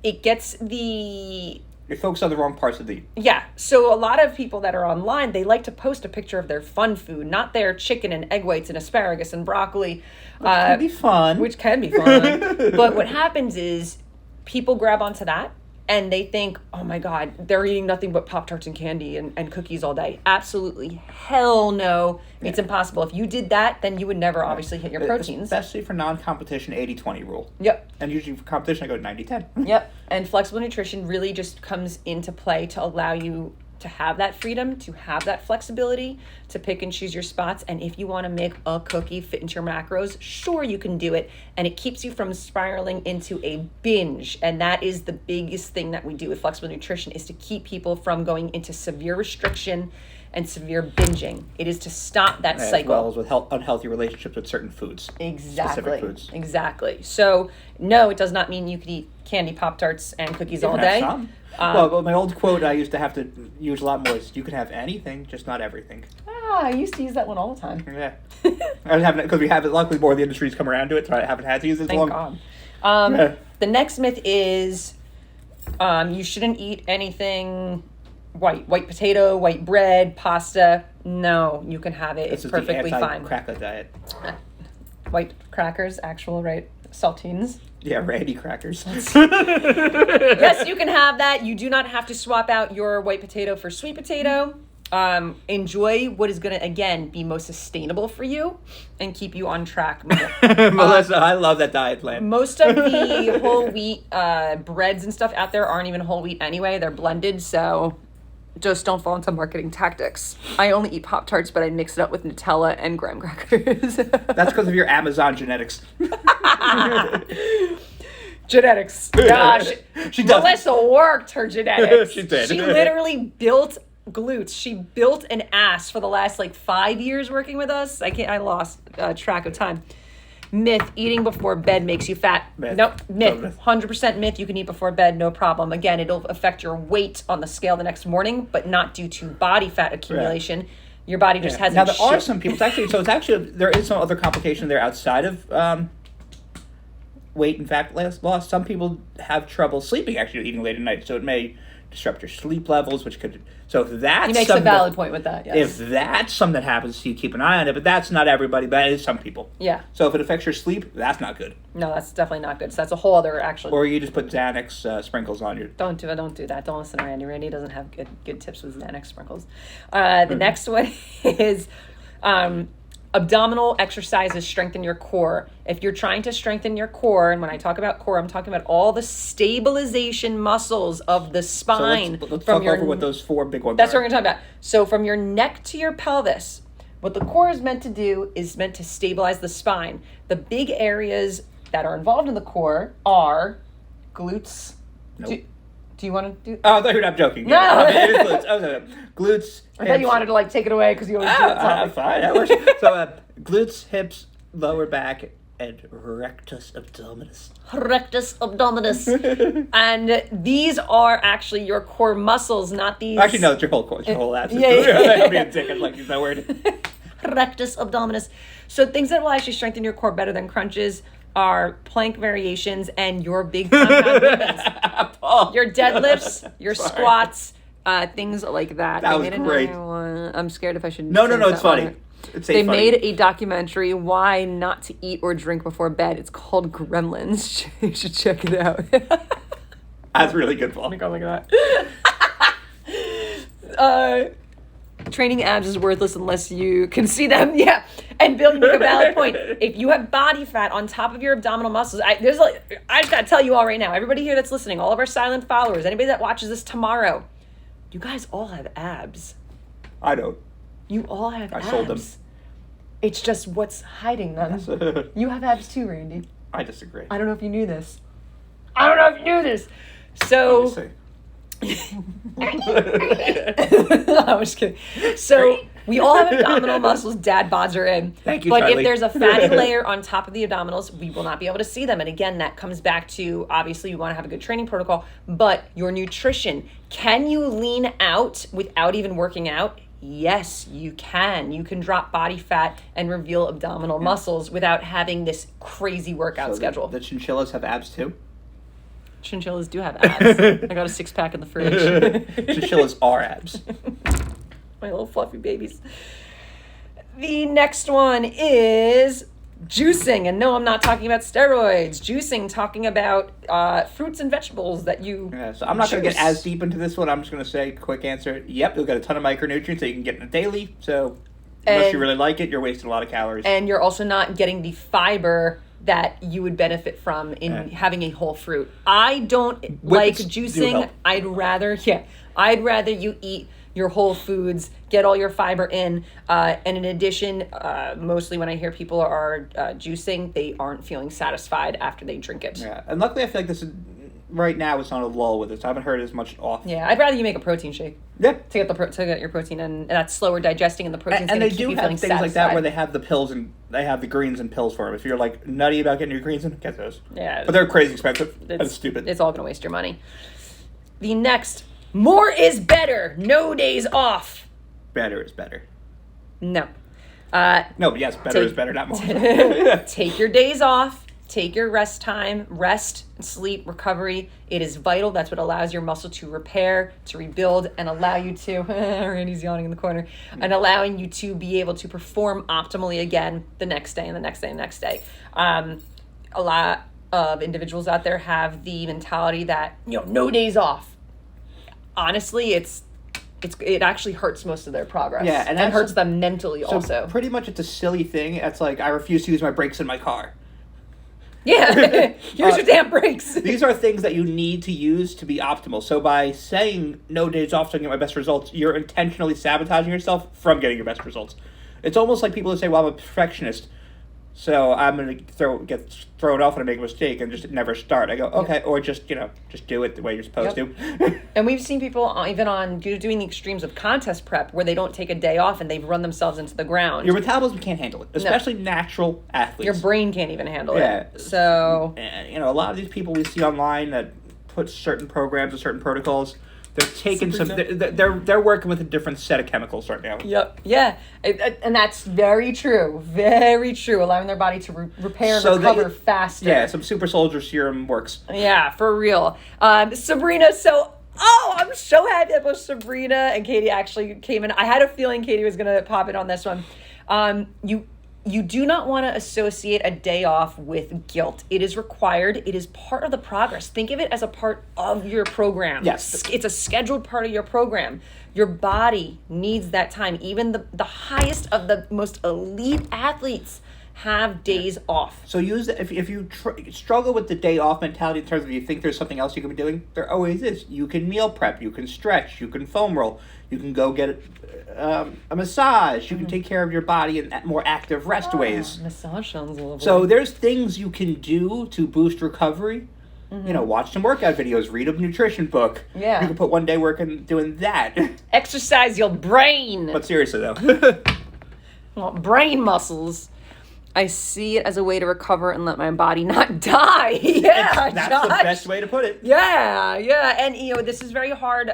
S2: It gets
S1: You're focused on the wrong parts of the...
S2: Yeah. So a lot of people that are online, they like to post a picture of their fun food, not their chicken and egg whites and asparagus and broccoli.
S1: Which can be fun.
S2: Which can be fun. But what happens is people grab onto that and they think, oh my God, they're eating nothing but Pop-Tarts and candy and cookies all day. Absolutely. Hell no. It's impossible. If you did that, then you would never obviously hit your proteins.
S1: Especially for non-competition 80-20 rule.
S2: Yep.
S1: And usually for competition, I go 90-10.
S2: Yep. And flexible nutrition really just comes into play to allow you to have that freedom, to have that flexibility, to pick and choose your spots. And if you want to make a cookie fit into your macros, sure, you can do it. And it keeps you from spiraling into a binge. And that is the biggest thing that we do with flexible nutrition, is to keep people from going into severe restriction and severe binging. It is to stop that cycle.
S1: As well as with unhealthy relationships with certain foods.
S2: Exactly.
S1: Specific foods.
S2: Exactly. So, no, it does not mean you could eat candy, Pop-Tarts, and cookies all day.
S1: Well, my old quote I used to have to use a lot more is, you can have anything, just not everything.
S2: I used to use that one all the time.
S1: Yeah. I was having, because we have it, luckily more of the industry's come around to it, so I haven't had to use it
S2: Thank
S1: long.
S2: God. The next myth is you shouldn't eat anything white potato, white bread, pasta. No, you can have it. It's perfectly fine.
S1: Cracker diet.
S2: White crackers, actual, right? Saltines.
S1: Yeah, Randy crackers.
S2: Yes, you can have that. You do not have to swap out your white potato for sweet potato. Enjoy what is going to, again, be most sustainable for you and keep you on track.
S1: Melissa, I love that diet plan.
S2: Most of the whole wheat breads and stuff out there aren't even whole wheat anyway. They're blended, so just don't fall into marketing tactics. I only eat Pop-Tarts, but I mix it up with Nutella and graham crackers.
S1: That's because of your Amazon genetics.
S2: Genetics. Gosh.
S1: She does.
S2: Melissa worked her genetics.
S1: She did.
S2: She literally built glutes. She built an ass for the last 5 years working with us. I lost track of time. Myth, eating before bed makes you fat.
S1: Myth.
S2: Nope, myth.
S1: Totally.
S2: 100% myth. You can eat before bed, no problem. Again, it'll affect your weight on the scale the next morning, but not due to body fat accumulation. Right. Your body just hasn't.
S1: Now there are some people. There is some other complication there outside of weight and fat loss. Some people have trouble sleeping actually eating late at night, so it may disrupt your sleep levels, which could. So if that's
S2: he makes a valid point with that. Yes.
S1: If that's something that happens, you keep an eye on it. But that's not everybody. But it is some people.
S2: Yeah.
S1: So if it affects your sleep, that's not good.
S2: No, that's definitely not good. So that's a whole other actually.
S1: Or you just put Xanax sprinkles on your.
S2: Don't do that. Don't listen to Randy. Randy doesn't have good tips with Xanax sprinkles. The next one is. Abdominal exercises strengthen your core. If you're trying to strengthen your core, and when I talk about core, I'm talking about all the stabilization muscles of the spine.
S1: So let's talk over what those 4 big ones
S2: That's
S1: are.
S2: what we're going to talk about. So from your neck to your pelvis, what the core is meant to do is meant to stabilize the spine. The big areas that are involved in the core are glutes.
S1: Nope.
S2: Do you want to do?
S1: Oh, I thought you were not joking.
S2: No.
S1: It is glutes. Oh, no. Glutes.
S2: I thought you wanted to take it away because you always do it.
S1: Fine. That works. So glutes, hips, lower back, and rectus abdominis.
S2: Rectus abdominis. And these are actually your core muscles, not these.
S1: Actually, no, it's your whole core. It's your whole abs.
S2: Yeah.
S1: I'm being sick. I'm use that word.
S2: Rectus abdominis. So things that will actually strengthen your core better than crunches are plank variations and your big compound movements. Your deadlifts, your squats, things like that.
S1: That was great.
S2: I'm scared if I should.
S1: No, it's funny.
S2: They made a documentary, Why Not to Eat or Drink Before Bed. It's called Gremlins. You should check it out.
S1: That's really good, Paul.
S2: Look at that. Training abs is worthless unless you can see them. Yeah. And Bill, you make a valid point. If you have body fat on top of your abdominal muscles, I just got to tell you all right now, everybody here that's listening, all of our silent followers, anybody that watches this tomorrow, you guys all have abs.
S1: I don't.
S2: You all have abs.
S1: I sold them.
S2: It's just what's hiding them. You have abs too, Randy.
S1: I disagree.
S2: I don't know if you knew this. So... I'm just kidding. So we all have abdominal muscles. Dad bods are in.
S1: Thank you,
S2: But
S1: Charlie.
S2: if there's a fatty layer on top of the abdominals, we will not be able to see them. And again, that comes back to, obviously, you want to have a good training protocol, but your nutrition. Can you lean out without even working out? Yes, you can. You can drop body fat and reveal abdominal muscles without having this crazy workout schedule.
S1: The chinchillas have abs too?
S2: Chinchillas do have abs. I got a 6-pack in the fridge.
S1: Chinchillas are abs.
S2: My little fluffy babies. The next one is juicing. And no, I'm not talking about steroids. Juicing, talking about fruits and vegetables that you
S1: So I'm not going to get as deep into this one. I'm just going to say, quick answer. Yep, you'll get a ton of micronutrients that you can get in a daily. So unless you really like it, you're wasting a lot of calories.
S2: And you're also not getting the fiber that you would benefit from in having a whole fruit. I don't like juicing. I'd rather you eat your whole foods, get all your fiber in, and in addition, mostly when I hear people are juicing, they aren't feeling satisfied after they drink it.
S1: Yeah, and luckily I feel like this is, right now it's on a lull with it, so I haven't heard as much off.
S2: Yeah, I'd rather you make a protein shake.
S1: Yep.
S2: To get your protein, and that's slower digesting, and the protein's
S1: and
S2: going
S1: they
S2: to keep
S1: do
S2: you
S1: have
S2: feeling
S1: things
S2: satisfied.
S1: like that where they have the pills and they have the greens and pills for them. If you're nutty about getting your greens in, get those.
S2: Yeah.
S1: But they're crazy expensive. That's stupid.
S2: It's all going to waste your money. The next, more is better. No days off.
S1: Better is better.
S2: No.
S1: No, but yes, better is better, not more.
S2: Take your days off. Take your rest time. Rest, sleep, recovery. It is vital. That's what allows your muscle to repair, to rebuild, and allow you to, Randy's yawning in the corner, and allowing you to be able to perform optimally again the next day and the next day and the next day. a lot of individuals out there have the mentality that, no days off. Honestly, it actually hurts most of their progress.
S1: Yeah, and
S2: it hurts them mentally
S1: So
S2: also.
S1: pretty much it's a silly thing. It's like, I refuse to use my brakes in my car.
S2: Yeah, here's your damn brakes.
S1: These are things that you need to use to be optimal. So by saying no days off to get my best results, you're intentionally sabotaging yourself from getting your best results. It's almost like people who say, well, I'm a perfectionist, so I'm going to get thrown off when I make a mistake and just never start. I go, okay, or just do it the way you're supposed to.
S2: And we've seen people even on doing the extremes of contest prep where they don't take a day off and they've run themselves into the ground.
S1: Your metabolism can't handle it, especially natural athletes.
S2: Your brain can't even handle
S1: Yeah.
S2: it. So,
S1: And, a lot of these people we see online that put certain programs and certain protocols, they're taking they're working with a different set of chemicals right now.
S2: yep, yeah, and that's very true, allowing their body to repair and recover faster.
S1: Yeah, some super soldier serum works.
S2: Yeah, for real. Sabrina, I'm so happy that both Sabrina and Katie actually came in. I had a feeling Katie was going to pop in on this one. You do not want to associate a day off with guilt. It is required. It is part of the progress. Think of it as a part of your program.
S1: Yes.
S2: It's a scheduled part of your program. Your body needs that time. Even the highest of the most elite athletes have days off.
S1: So use if you struggle with the day off mentality in terms of you think there's something else you can be doing, there always is. You can meal prep, you can stretch, you can foam roll, you can go get a massage, you can take care of your body in more active rest ways.
S2: Massage sounds lovely.
S1: So there's things you can do to boost recovery. Watch some workout videos, read a nutrition book.
S2: Yeah.
S1: You can put one day working doing that.
S2: Exercise your brain.
S1: But seriously though.
S2: Well, brain muscles. I see it as a way to recover and let my body not die. Yeah,
S1: That's
S2: Josh.
S1: the best way to put it.
S2: Yeah, and this is very hard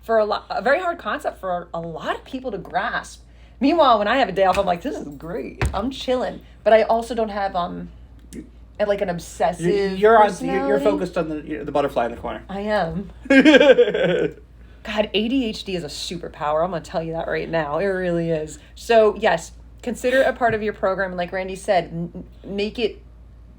S2: for a very hard concept for a lot of people to grasp. Meanwhile, when I have a day off, I'm like, this is great. I'm chilling, but I also don't have like an obsessive.
S1: You're focused on the butterfly in the corner.
S2: I am. God, ADHD is a superpower. I'm gonna tell you that right now. It really is. So yes. Consider it a part of your program, and like Randy said, make it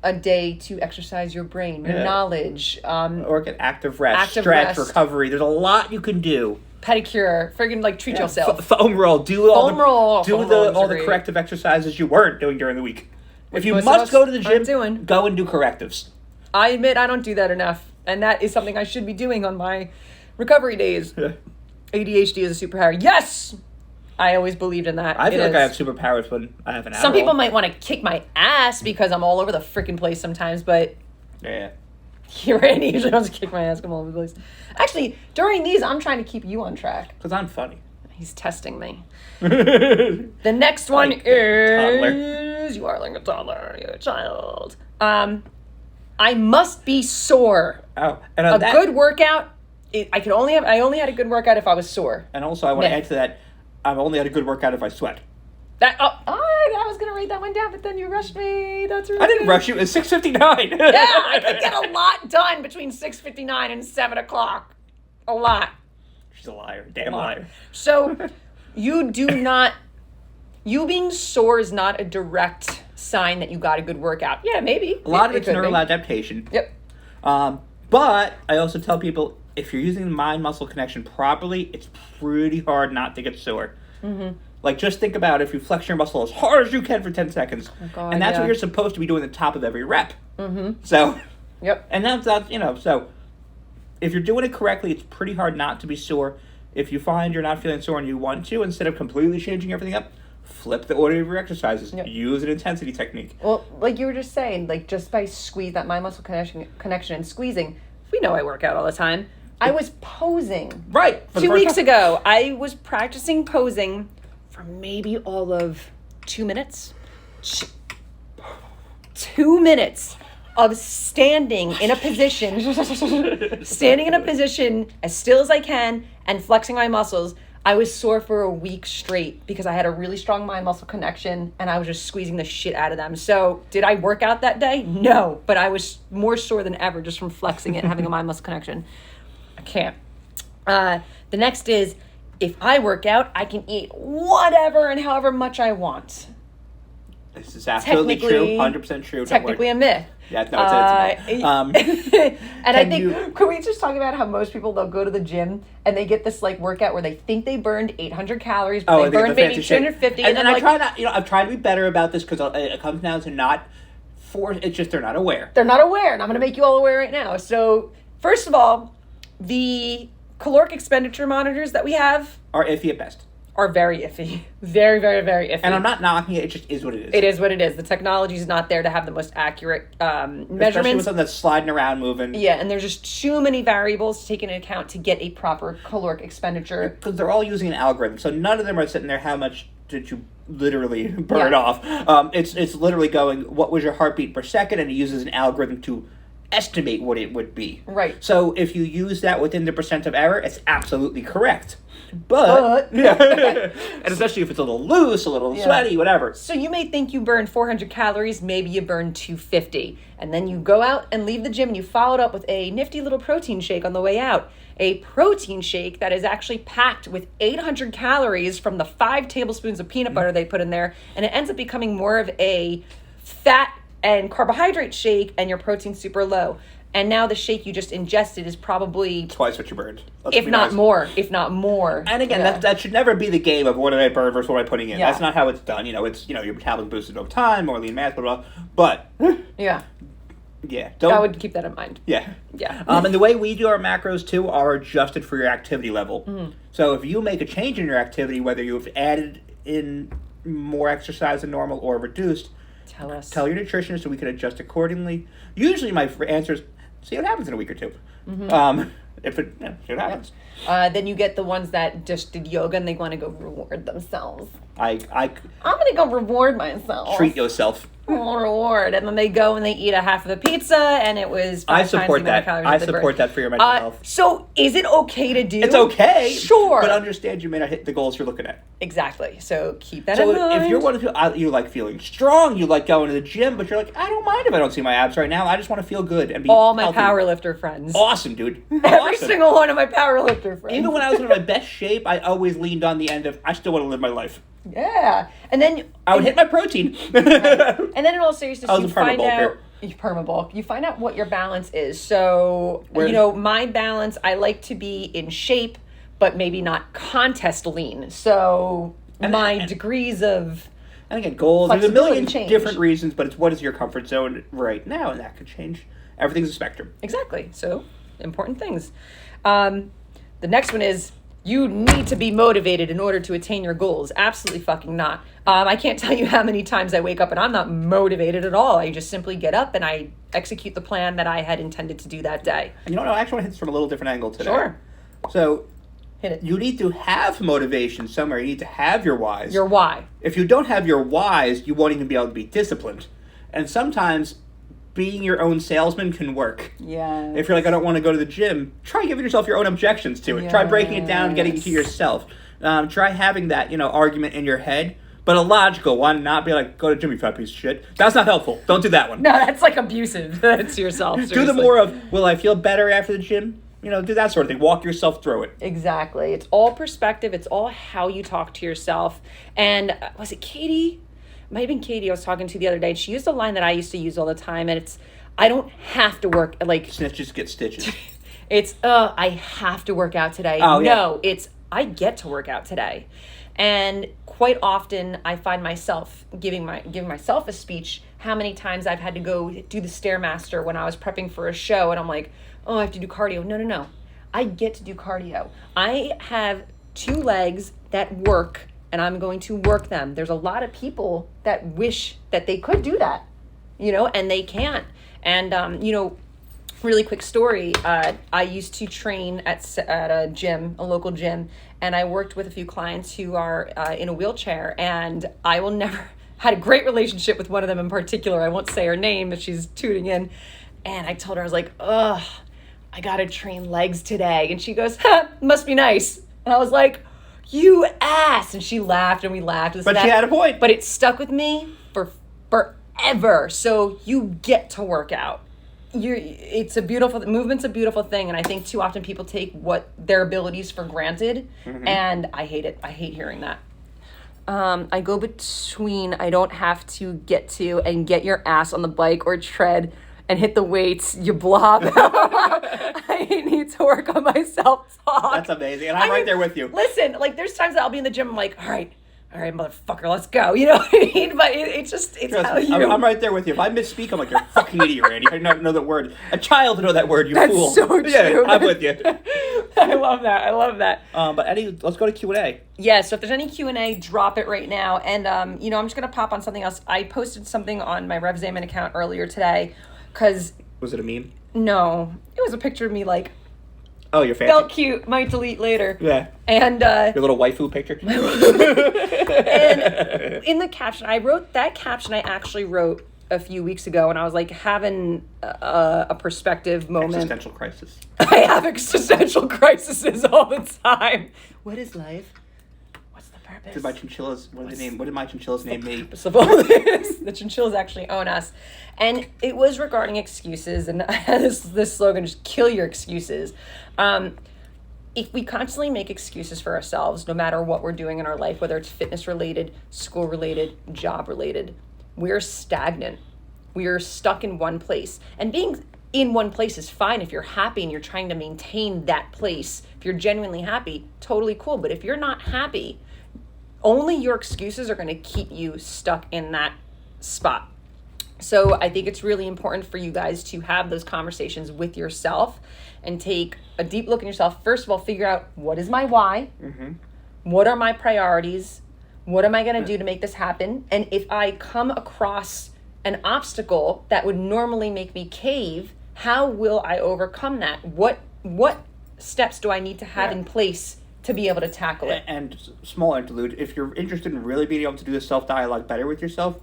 S2: a day to exercise your brain, your knowledge.
S1: Or get active rest, stretch, recovery. There's a lot you can do.
S2: Pedicure, friggin' treat yourself.
S1: Foam roll. Do all the
S2: great.
S1: corrective exercises you weren't doing during the week. If you must go to the gym, go and do correctives.
S2: I admit I don't do that enough, and that is something I should be doing on my recovery days.
S1: Yeah.
S2: ADHD is a superpower. Yes! I always believed in that.
S1: I feel like I have superpowers when I have an Adderall.
S2: Some people might want to kick my ass because I'm all over the freaking place sometimes, but
S1: yeah,
S2: Randy usually wants to kick my ass, come all over the place. Actually, during these, I'm trying to keep you on track.
S1: because I'm funny.
S2: He's testing me. The next one
S1: Like a toddler.
S2: is you are like a toddler, you're a child. I must be sore.
S1: Oh, and
S2: Good workout. I only had a good workout if I was sore.
S1: And also, I want to add to that. I've only had a good workout if I sweat.
S2: I was gonna write that one down, but then you rushed me. That's really
S1: I didn't
S2: good.
S1: rush you. It's 6:59.
S2: Yeah, I could get a lot done between 6:59 and 7 o'clock. A lot.
S1: She's a liar. Damn liar.
S2: So, you being sore is not a direct sign that you got a good workout. Yeah, maybe.
S1: A lot of it's
S2: could be.
S1: neural adaptation.
S2: Yep.
S1: But I also tell people, if you're using the mind-muscle connection properly, it's pretty hard not to get sore. Mm-hmm. Like, just think about if you flex your muscle as hard as you can for 10 seconds.
S2: Oh God,
S1: and that's what you're supposed to be doing at the top of every rep.
S2: Mm-hmm.
S1: So,
S2: yep.
S1: And that's so if you're doing it correctly, it's pretty hard not to be sore. If you find you're not feeling sore and you want to, instead of completely changing everything up, flip the order of your exercises. Yep. Use an intensity technique.
S2: Well, like you were just saying, like just by that mind muscle connection and squeezing, we know I work out all the time. I was posing.
S1: Right.
S2: 2 weeks ago, I was practicing posing for maybe all of 2 minutes. 2 minutes of standing in a position as still as I can and flexing my muscles. I was sore for a week straight because I had a really strong mind-muscle connection and I was just squeezing the shit out of them. So did I work out that day? No, but I was more sore than ever just from flexing it and having a mind-muscle connection. I can't. The next is, if I work out, I can eat whatever and however much I want.
S1: This is absolutely true. 100% true.
S2: Technically a myth.
S1: Yeah, no, it's
S2: and I think, could we just talk about how most people, they'll go to the gym and they get this like workout where they think they burned 800 calories, but they burned maybe 250.
S1: And then I try not, I'm trying to be better about this because it comes down to not force. It's just they're not aware.
S2: They're not aware, and I'm going to make you all aware right now. So, first of all, the caloric expenditure monitors that we have
S1: are iffy at best.
S2: Are very iffy. Very, very, very iffy.
S1: And I'm not knocking it. It just is what it is.
S2: It is what it is. The technology is not there to have the most accurate measurements.
S1: Especially with something that's sliding around, moving.
S2: Yeah, and there's just too many variables to take into account to get a proper caloric expenditure.
S1: Because they're all using an algorithm, so none of them are sitting there, how much did you literally burn off? It's literally going, what was your heartbeat per second, and it uses an algorithm to estimate what it would be.
S2: Right.
S1: So if you use that within the percent of error, it's absolutely correct. But yeah. And especially if it's a little loose, a little sweaty, whatever.
S2: So you may think you burned 400 calories, maybe you burned 250. And then you go out and leave the gym and you follow it up with a nifty little protein shake on the way out. A protein shake that is actually packed with 800 calories from the 5 tablespoons of peanut butter they put in there. And it ends up becoming more of a fat and carbohydrate shake, and your protein's super low. And now the shake you just ingested is probably
S1: twice what you burned.
S2: If not more. And
S1: again, that should never be the game of what did I burn versus what am I putting in.
S2: Yeah.
S1: That's not how it's done. It's your metabolism boosted over time, more lean mass, blah, blah, blah. But
S2: yeah.
S1: Don't,
S2: I would keep that in mind.
S1: Yeah.
S2: Yeah.
S1: And the way we do our macros too are adjusted for your activity level.
S2: Mm-hmm.
S1: So if you make a change in your activity, whether you've added in more exercise than normal or reduced, tell your nutritionist so we can adjust accordingly. Usually my answer is, see what happens in a week or two. Mm-hmm. See what happens.
S2: Then you get the ones that just did yoga and they want to go reward themselves.
S1: I'm
S2: going to go reward myself.
S1: Treat yourself.
S2: Reward. And then they go and they eat a half of the pizza and it was 5 times the amount of calories.
S1: I support that for your mental health.
S2: So is it okay to do?
S1: It's okay.
S2: Sure.
S1: But understand you may not hit the goals you're looking at.
S2: Exactly. So keep that in mind.
S1: So if you're one of the you like feeling strong, you like going to the gym, but you're like, I don't mind if I don't see my abs right now. I just want to feel good and be
S2: all my
S1: healthy.
S2: Powerlifter friends.
S1: Awesome, dude.
S2: Every single one of my powerlifter friends.
S1: Even when I was in my best shape, I always leaned on the end of, I still want to live my life.
S2: Yeah. And then
S1: I would hit my protein.
S2: Right. And then in all seriousness, you find out permabulk. You find out what your balance is. So, my balance, I like to be in shape, but maybe not contest lean. So, my degrees of
S1: and again, goals, there's a million different reasons, but it's what is your comfort zone right now, and that could change. Everything's a spectrum.
S2: Exactly. So, important things. The next one is, you need to be motivated in order to attain your goals. Absolutely fucking not. I can't tell you how many times I wake up and I'm not motivated at all. I just simply get up and I execute the plan that I had intended to do that day.
S1: I actually want to hit this from a little different angle today.
S2: Sure.
S1: So,
S2: hit it.
S1: You need to have motivation somewhere. You need to have your whys.
S2: Your why.
S1: If you don't have your whys, you won't even be able to be disciplined. And sometimes being your own salesman can work.
S2: Yeah.
S1: If you're like, I don't want to go to the gym, try giving yourself your own objections to it. Yes. Try breaking it down and getting to yourself. Try having that, argument in your head, but a logical one, not be like, go to the gym, you fat piece of shit. That's not helpful. Don't do that one.
S2: No, that's like abusive to yourself. Seriously.
S1: Do the more of, will I feel better after the gym? Do that sort of thing. Walk yourself through it.
S2: Exactly. It's all perspective. It's all how you talk to yourself. And was it Katie? Might have been Katie I was talking to the other day, and she used a line that I used to use all the time, and it's, I don't have to work, like...
S1: Snitches get stitches.
S2: It's, I have to work out today. Oh, no, yeah. It's, I get to work out today. And quite often, I find myself giving myself a speech, how many times I've had to go do the Stairmaster when I was prepping for a show, and I'm like, oh, I have to do cardio. No. I get to do cardio. I have 2 legs that work, and I'm going to work them. There's a lot of people that wish that they could do that, and they can't. And, really quick story. I used to train at a gym, a local gym, and I worked with a few clients who are in a wheelchair, and I will never had a great relationship with one of them in particular. I won't say her name, but she's tuning in. And I told her, I was like, ugh, I got to train legs today. And she goes, must be nice. And I was like, you ass. And she laughed and we laughed.
S1: But she had a point.
S2: But it stuck with me for forever. So you get to work out. It's a beautiful, movement's a beautiful thing. And I think too often people take their abilities for granted. Mm-hmm. And I hate it. I hate hearing that. I go between I don't have to get to and get your ass on the bike or tread and hit the weights, you blob. I need to work on my self-talk.
S1: That's amazing. And I'm right there with you.
S2: Listen, like there's times that I'll be in the gym, I'm like, all right, motherfucker, let's go. You know what I mean? But it's
S1: Trust
S2: how
S1: me,
S2: you...
S1: I'm right there with you. If I misspeak, I'm like, you're a fucking idiot, Randy. I didn't know that word. A child to know that word, you
S2: That's
S1: fool.
S2: so true.
S1: Yeah, I'm with you.
S2: I love that.
S1: But let's go to Q&A.
S2: Yeah, so if there's any Q&A, drop it right now. And, I'm just going to pop on something else. I posted something on my Rev Zaman account earlier today because...
S1: Was it a meme?
S2: No, it was a picture of me, like,
S1: Oh, you're fancy.
S2: felt cute, might delete later.
S1: Yeah.
S2: And,
S1: Your little waifu picture?
S2: and in the caption, I actually wrote a few weeks ago, and I was, like, having a perspective moment.
S1: Existential crisis.
S2: I have existential crises all the time. What is life? What's the purpose?
S1: Did my chinchillas, what did my chinchillas name me?
S2: Purpose of all this? The chinchillas actually own us. And it was regarding excuses, and I had this slogan, just kill your excuses. If we constantly make excuses for ourselves, no matter what we're doing in our life, whether it's fitness related, school related, job related, we're stagnant. We are stuck in one place. And being in one place is fine if you're happy and you're trying to maintain that place. If you're genuinely happy, totally cool. But if you're not happy, only your excuses are going to keep you stuck in that spot. So I think it's really important for you guys to have those conversations with yourself and take a deep look in yourself. First of all, figure out, what is my why? Mm-hmm. What are my priorities? What am I going to do to make this happen? And if I come across an obstacle that would normally make me cave, how will I overcome that? What steps do I need to have in place to be able to tackle it?
S1: And small interlude, if you're interested in really being able to do the self-dialogue better with yourself,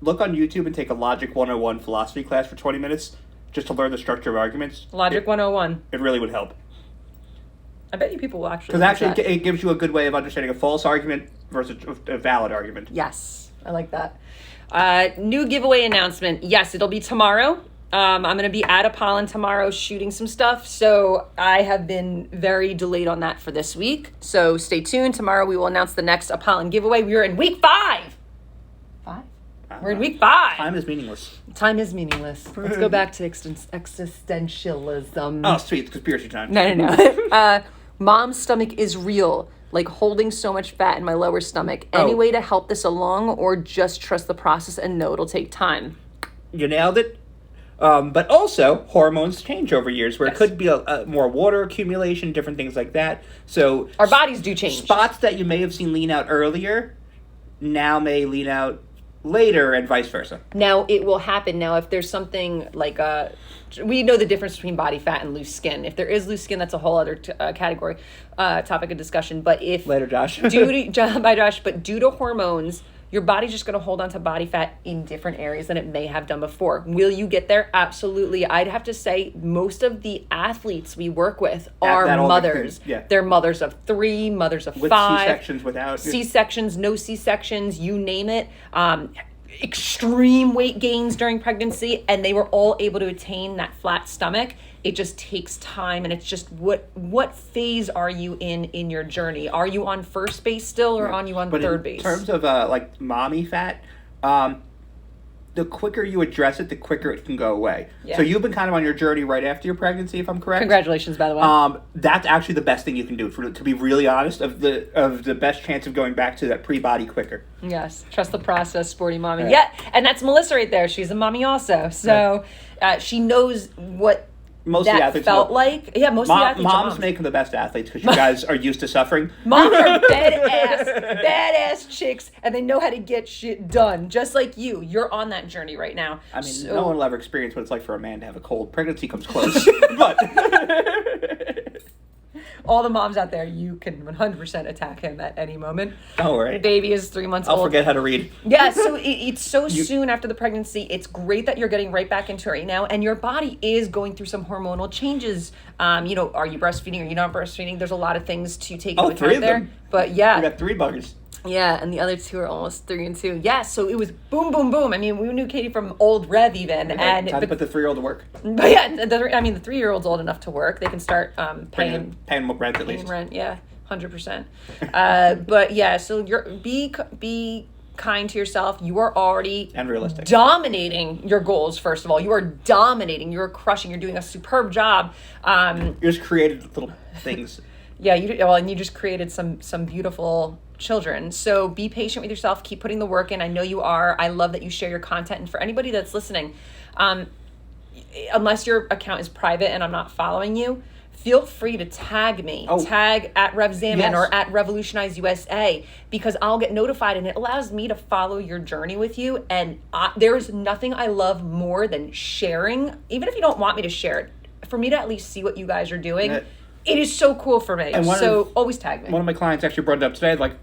S1: look on YouTube and take a Logic 101 philosophy class for 20 minutes just to learn the structure of arguments.
S2: Logic 101.
S1: It really would help.
S2: I bet you people will actually.
S1: Because actually, it gives you a good way of understanding a false argument versus a valid argument.
S2: Yes, I like that. New giveaway announcement. Yes, it'll be tomorrow. I'm going to be at Apollon tomorrow shooting some stuff. So I have been very delayed on that for this week. So stay tuned. Tomorrow we will announce the next Apollon giveaway. We are in week 5. 5? We're in week 5.
S1: Time is meaningless.
S2: Time is meaningless. Let's go back to existentialism.
S1: Oh, sweet. Conspiracy time.
S2: No. Mom's stomach is real. Like holding so much fat in my lower stomach. Any way to help this along, or just trust the process and know it'll take time?
S1: You nailed it. But also, hormones change over years, where it could be a more water accumulation, different things like that. So
S2: our bodies do change.
S1: Spots that you may have seen lean out earlier now may lean out later, and vice versa.
S2: Now, it will happen. Now, if there's something like we know the difference between body fat and loose skin. If there is loose skin, that's a whole other category, topic of discussion. But if
S1: later, Josh.
S2: Due to hormones, your body's just going to hold on to body fat in different areas than it may have done before. Will you get there? Absolutely. I'd have to say most of the athletes we work with are mothers. They're mothers of 3, mothers of 5.
S1: With C-sections, without.
S2: C-sections, no C-sections, you name it. Extreme weight gains during pregnancy, and they were all able to attain that flat stomach. It just takes time, and it's just what phase are you in your journey? Are you on first base still, or are you on third base?
S1: In terms of like mommy fat, the quicker you address it, the quicker it can go away. Yeah. So you've been kind of on your journey right after your pregnancy, if I'm correct.
S2: Congratulations, by the way.
S1: That's actually the best thing you can do, to be really honest, of the best chance of going back to that pre-body quicker.
S2: Yes, trust the process, sporty mommy. Yeah, and that's Melissa right there. She's a mommy also, so she knows what most that of the athletes felt like. Yeah, most of the athletes
S1: moms make them the best athletes because you guys are used to suffering.
S2: Moms are badass chicks, and they know how to get shit done. Just like you. You're on that journey right now.
S1: I mean, no one will ever experience what it's like for a man to have a cold. Pregnancy comes close. But
S2: all the moms out there, you can 100% attack him at any moment.
S1: Don't worry.
S2: Baby is 3 months old.
S1: I'll forget how to read.
S2: Yeah, so it's so soon after the pregnancy. It's great that you're getting right back into it right now, and your body is going through some hormonal changes. Are you breastfeeding? Are you not breastfeeding? There's a lot of things to take into account there. Them. But yeah.
S1: We got 3 buggers.
S2: Yeah, and the other 2 are almost 3 and 2. Yeah, so it was boom, boom, boom. I mean, we knew Katie from old Rev even.
S1: Time to put the 3-year-old to work.
S2: But yeah, the 3-year-old's old enough to work. They can start paying
S1: rent at least.
S2: Rent, yeah, 100%. But yeah, so be kind to yourself. You are already
S1: And realistic.
S2: dominating your goals. First of all, you are dominating. You're crushing. You're doing a superb job.
S1: You just created little things.
S2: Yeah, and you just created some beautiful children. So be patient with yourself. Keep putting the work in. I know you are. I love that you share your content. And for anybody that's listening, unless your account is private and I'm not following you, feel free to tag me. Tag at RevZammon
S1: Yes.
S2: or at Revolutionize USA, because I'll get notified and it allows me to follow your journey with you. And there is nothing I love more than sharing, even if you don't want me to share it, for me to at least see what you guys are doing. It is so cool for me.
S1: And
S2: So always tag me.
S1: One of my clients actually brought it up today, like,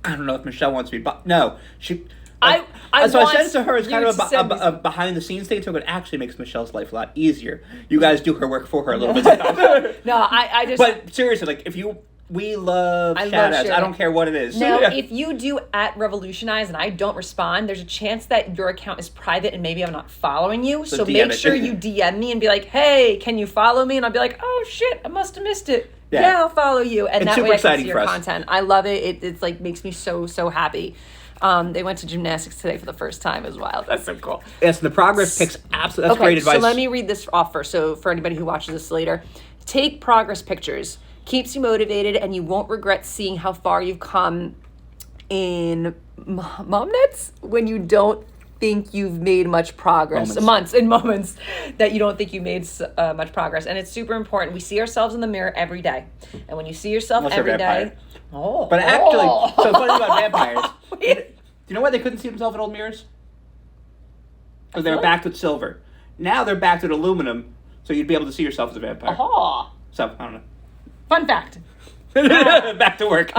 S1: I don't know if Michelle wants me, but no, she.
S2: I
S1: so I
S2: want
S1: said it to her, it's kind
S2: you
S1: of
S2: to send me
S1: a behind the scenes thing, so it actually makes Michelle's life a lot easier. You guys do her work for her a little bit sometimes.
S2: No, I just.
S1: But seriously, like, we love
S2: I love
S1: shout outs. I
S2: sharing.
S1: don't care what it is.
S2: Now, if you do at Revolutionize and I don't respond, there's a chance that your account is private and maybe I'm not following you. So
S1: DM
S2: make
S1: it.
S2: sure you DM me and be like, hey, can you follow me? And I'll be like, oh shit, I must have missed it.
S1: Yeah.
S2: Yeah, I'll follow you. And
S1: It's
S2: that
S1: super
S2: way I can
S1: exciting
S2: see
S1: for
S2: your
S1: us.
S2: content. I love it. It's like makes me so happy. They went to gymnastics today for the first time as well. That's so cool.
S1: Yes, the progress picks absolutely. That's great advice.
S2: So let me read this off first. So for anybody who watches this later, take progress pictures. Keeps you motivated, and you won't regret seeing how far you've come in moments when you don't think you've made much progress. Moments that you don't think you made much progress. And it's super important. We see ourselves in the mirror every day. And when you see yourself
S1: Unless you're a
S2: every day...
S1: vampire. But actually, so funny about vampires. Do you know why they couldn't see themselves in old mirrors? Because they were backed with silver. Now they're backed with aluminum, so you'd be able to see yourself as a vampire.
S2: Oh.
S1: So, I don't know.
S2: Fun fact.
S1: Back to work.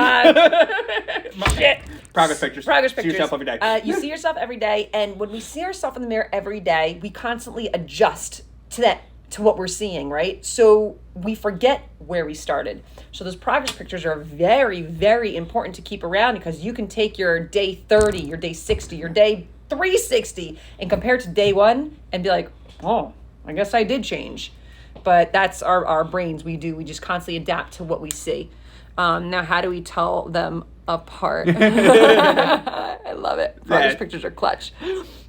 S2: Shit.
S1: Progress pictures.
S2: Progress pictures.
S1: See yourself every day.
S2: You see yourself every day, and when we see ourselves in the mirror every day, we constantly adjust to what we're seeing, right? So we forget where we started. So those progress pictures are very, very important to keep around, because you can take your day 30, your day 60, your day 360 and compare it to day one and be like, oh, I guess I did change. But that's our brains. We just constantly adapt to what we see. Now, how do we tell them apart? I love it. Progress pictures are clutch.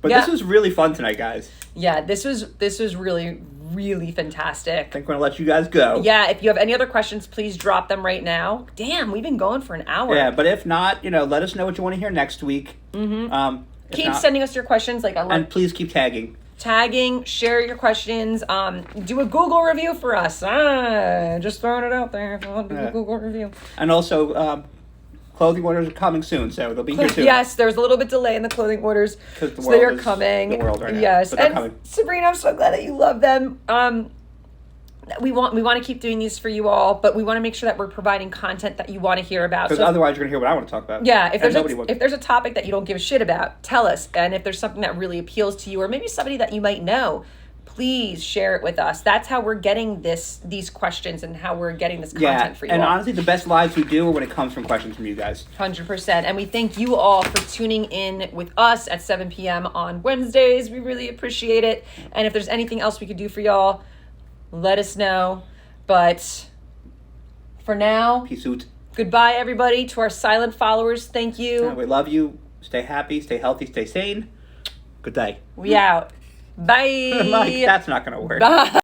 S1: But this was really fun tonight, guys.
S2: Yeah, this was really, really fantastic.
S1: I think we're going to let you guys go.
S2: Yeah, if you have any other questions, please drop them right now. Damn, we've been going for an hour.
S1: Yeah, but if not, let us know what you want to hear next week. Mm-hmm.
S2: Keep sending us your questions.
S1: And please keep tagging.
S2: Share your questions, do a Google review for us. Just throwing it out there. If you want to do a Google review.
S1: And also, clothing orders are coming soon, so they'll be here soon.
S2: Yes, there's a little bit delay in the clothing orders.
S1: Because the
S2: so
S1: world
S2: they are
S1: is
S2: coming.
S1: the world right now.
S2: Yes,
S1: But they're
S2: and
S1: coming.
S2: Sabrina, I'm so glad that you love them. We want to keep doing these for you all, but we want to make sure that we're providing content that you want to hear about.
S1: Because otherwise, you're going to hear what I want to talk about.
S2: Yeah, if
S1: And
S2: there's a topic that you don't give a shit about, tell us. And if there's something that really appeals to you, or maybe somebody that you might know, please share it with us. That's how we're getting these questions and how we're getting this content for you
S1: and
S2: all.
S1: honestly, the best lives we do are when it comes from questions from you guys.
S2: 100%. And we thank you all for tuning in with us at 7 p.m. on Wednesdays. We really appreciate it. And if there's anything else we could do for y'all, let us know. But for now,
S1: Peace out.
S2: goodbye, everybody. To our silent followers, thank you.
S1: We love you. Stay happy, stay healthy, stay sane. Good day.
S2: We out. Bye.
S1: That's not going to work.
S2: Bye.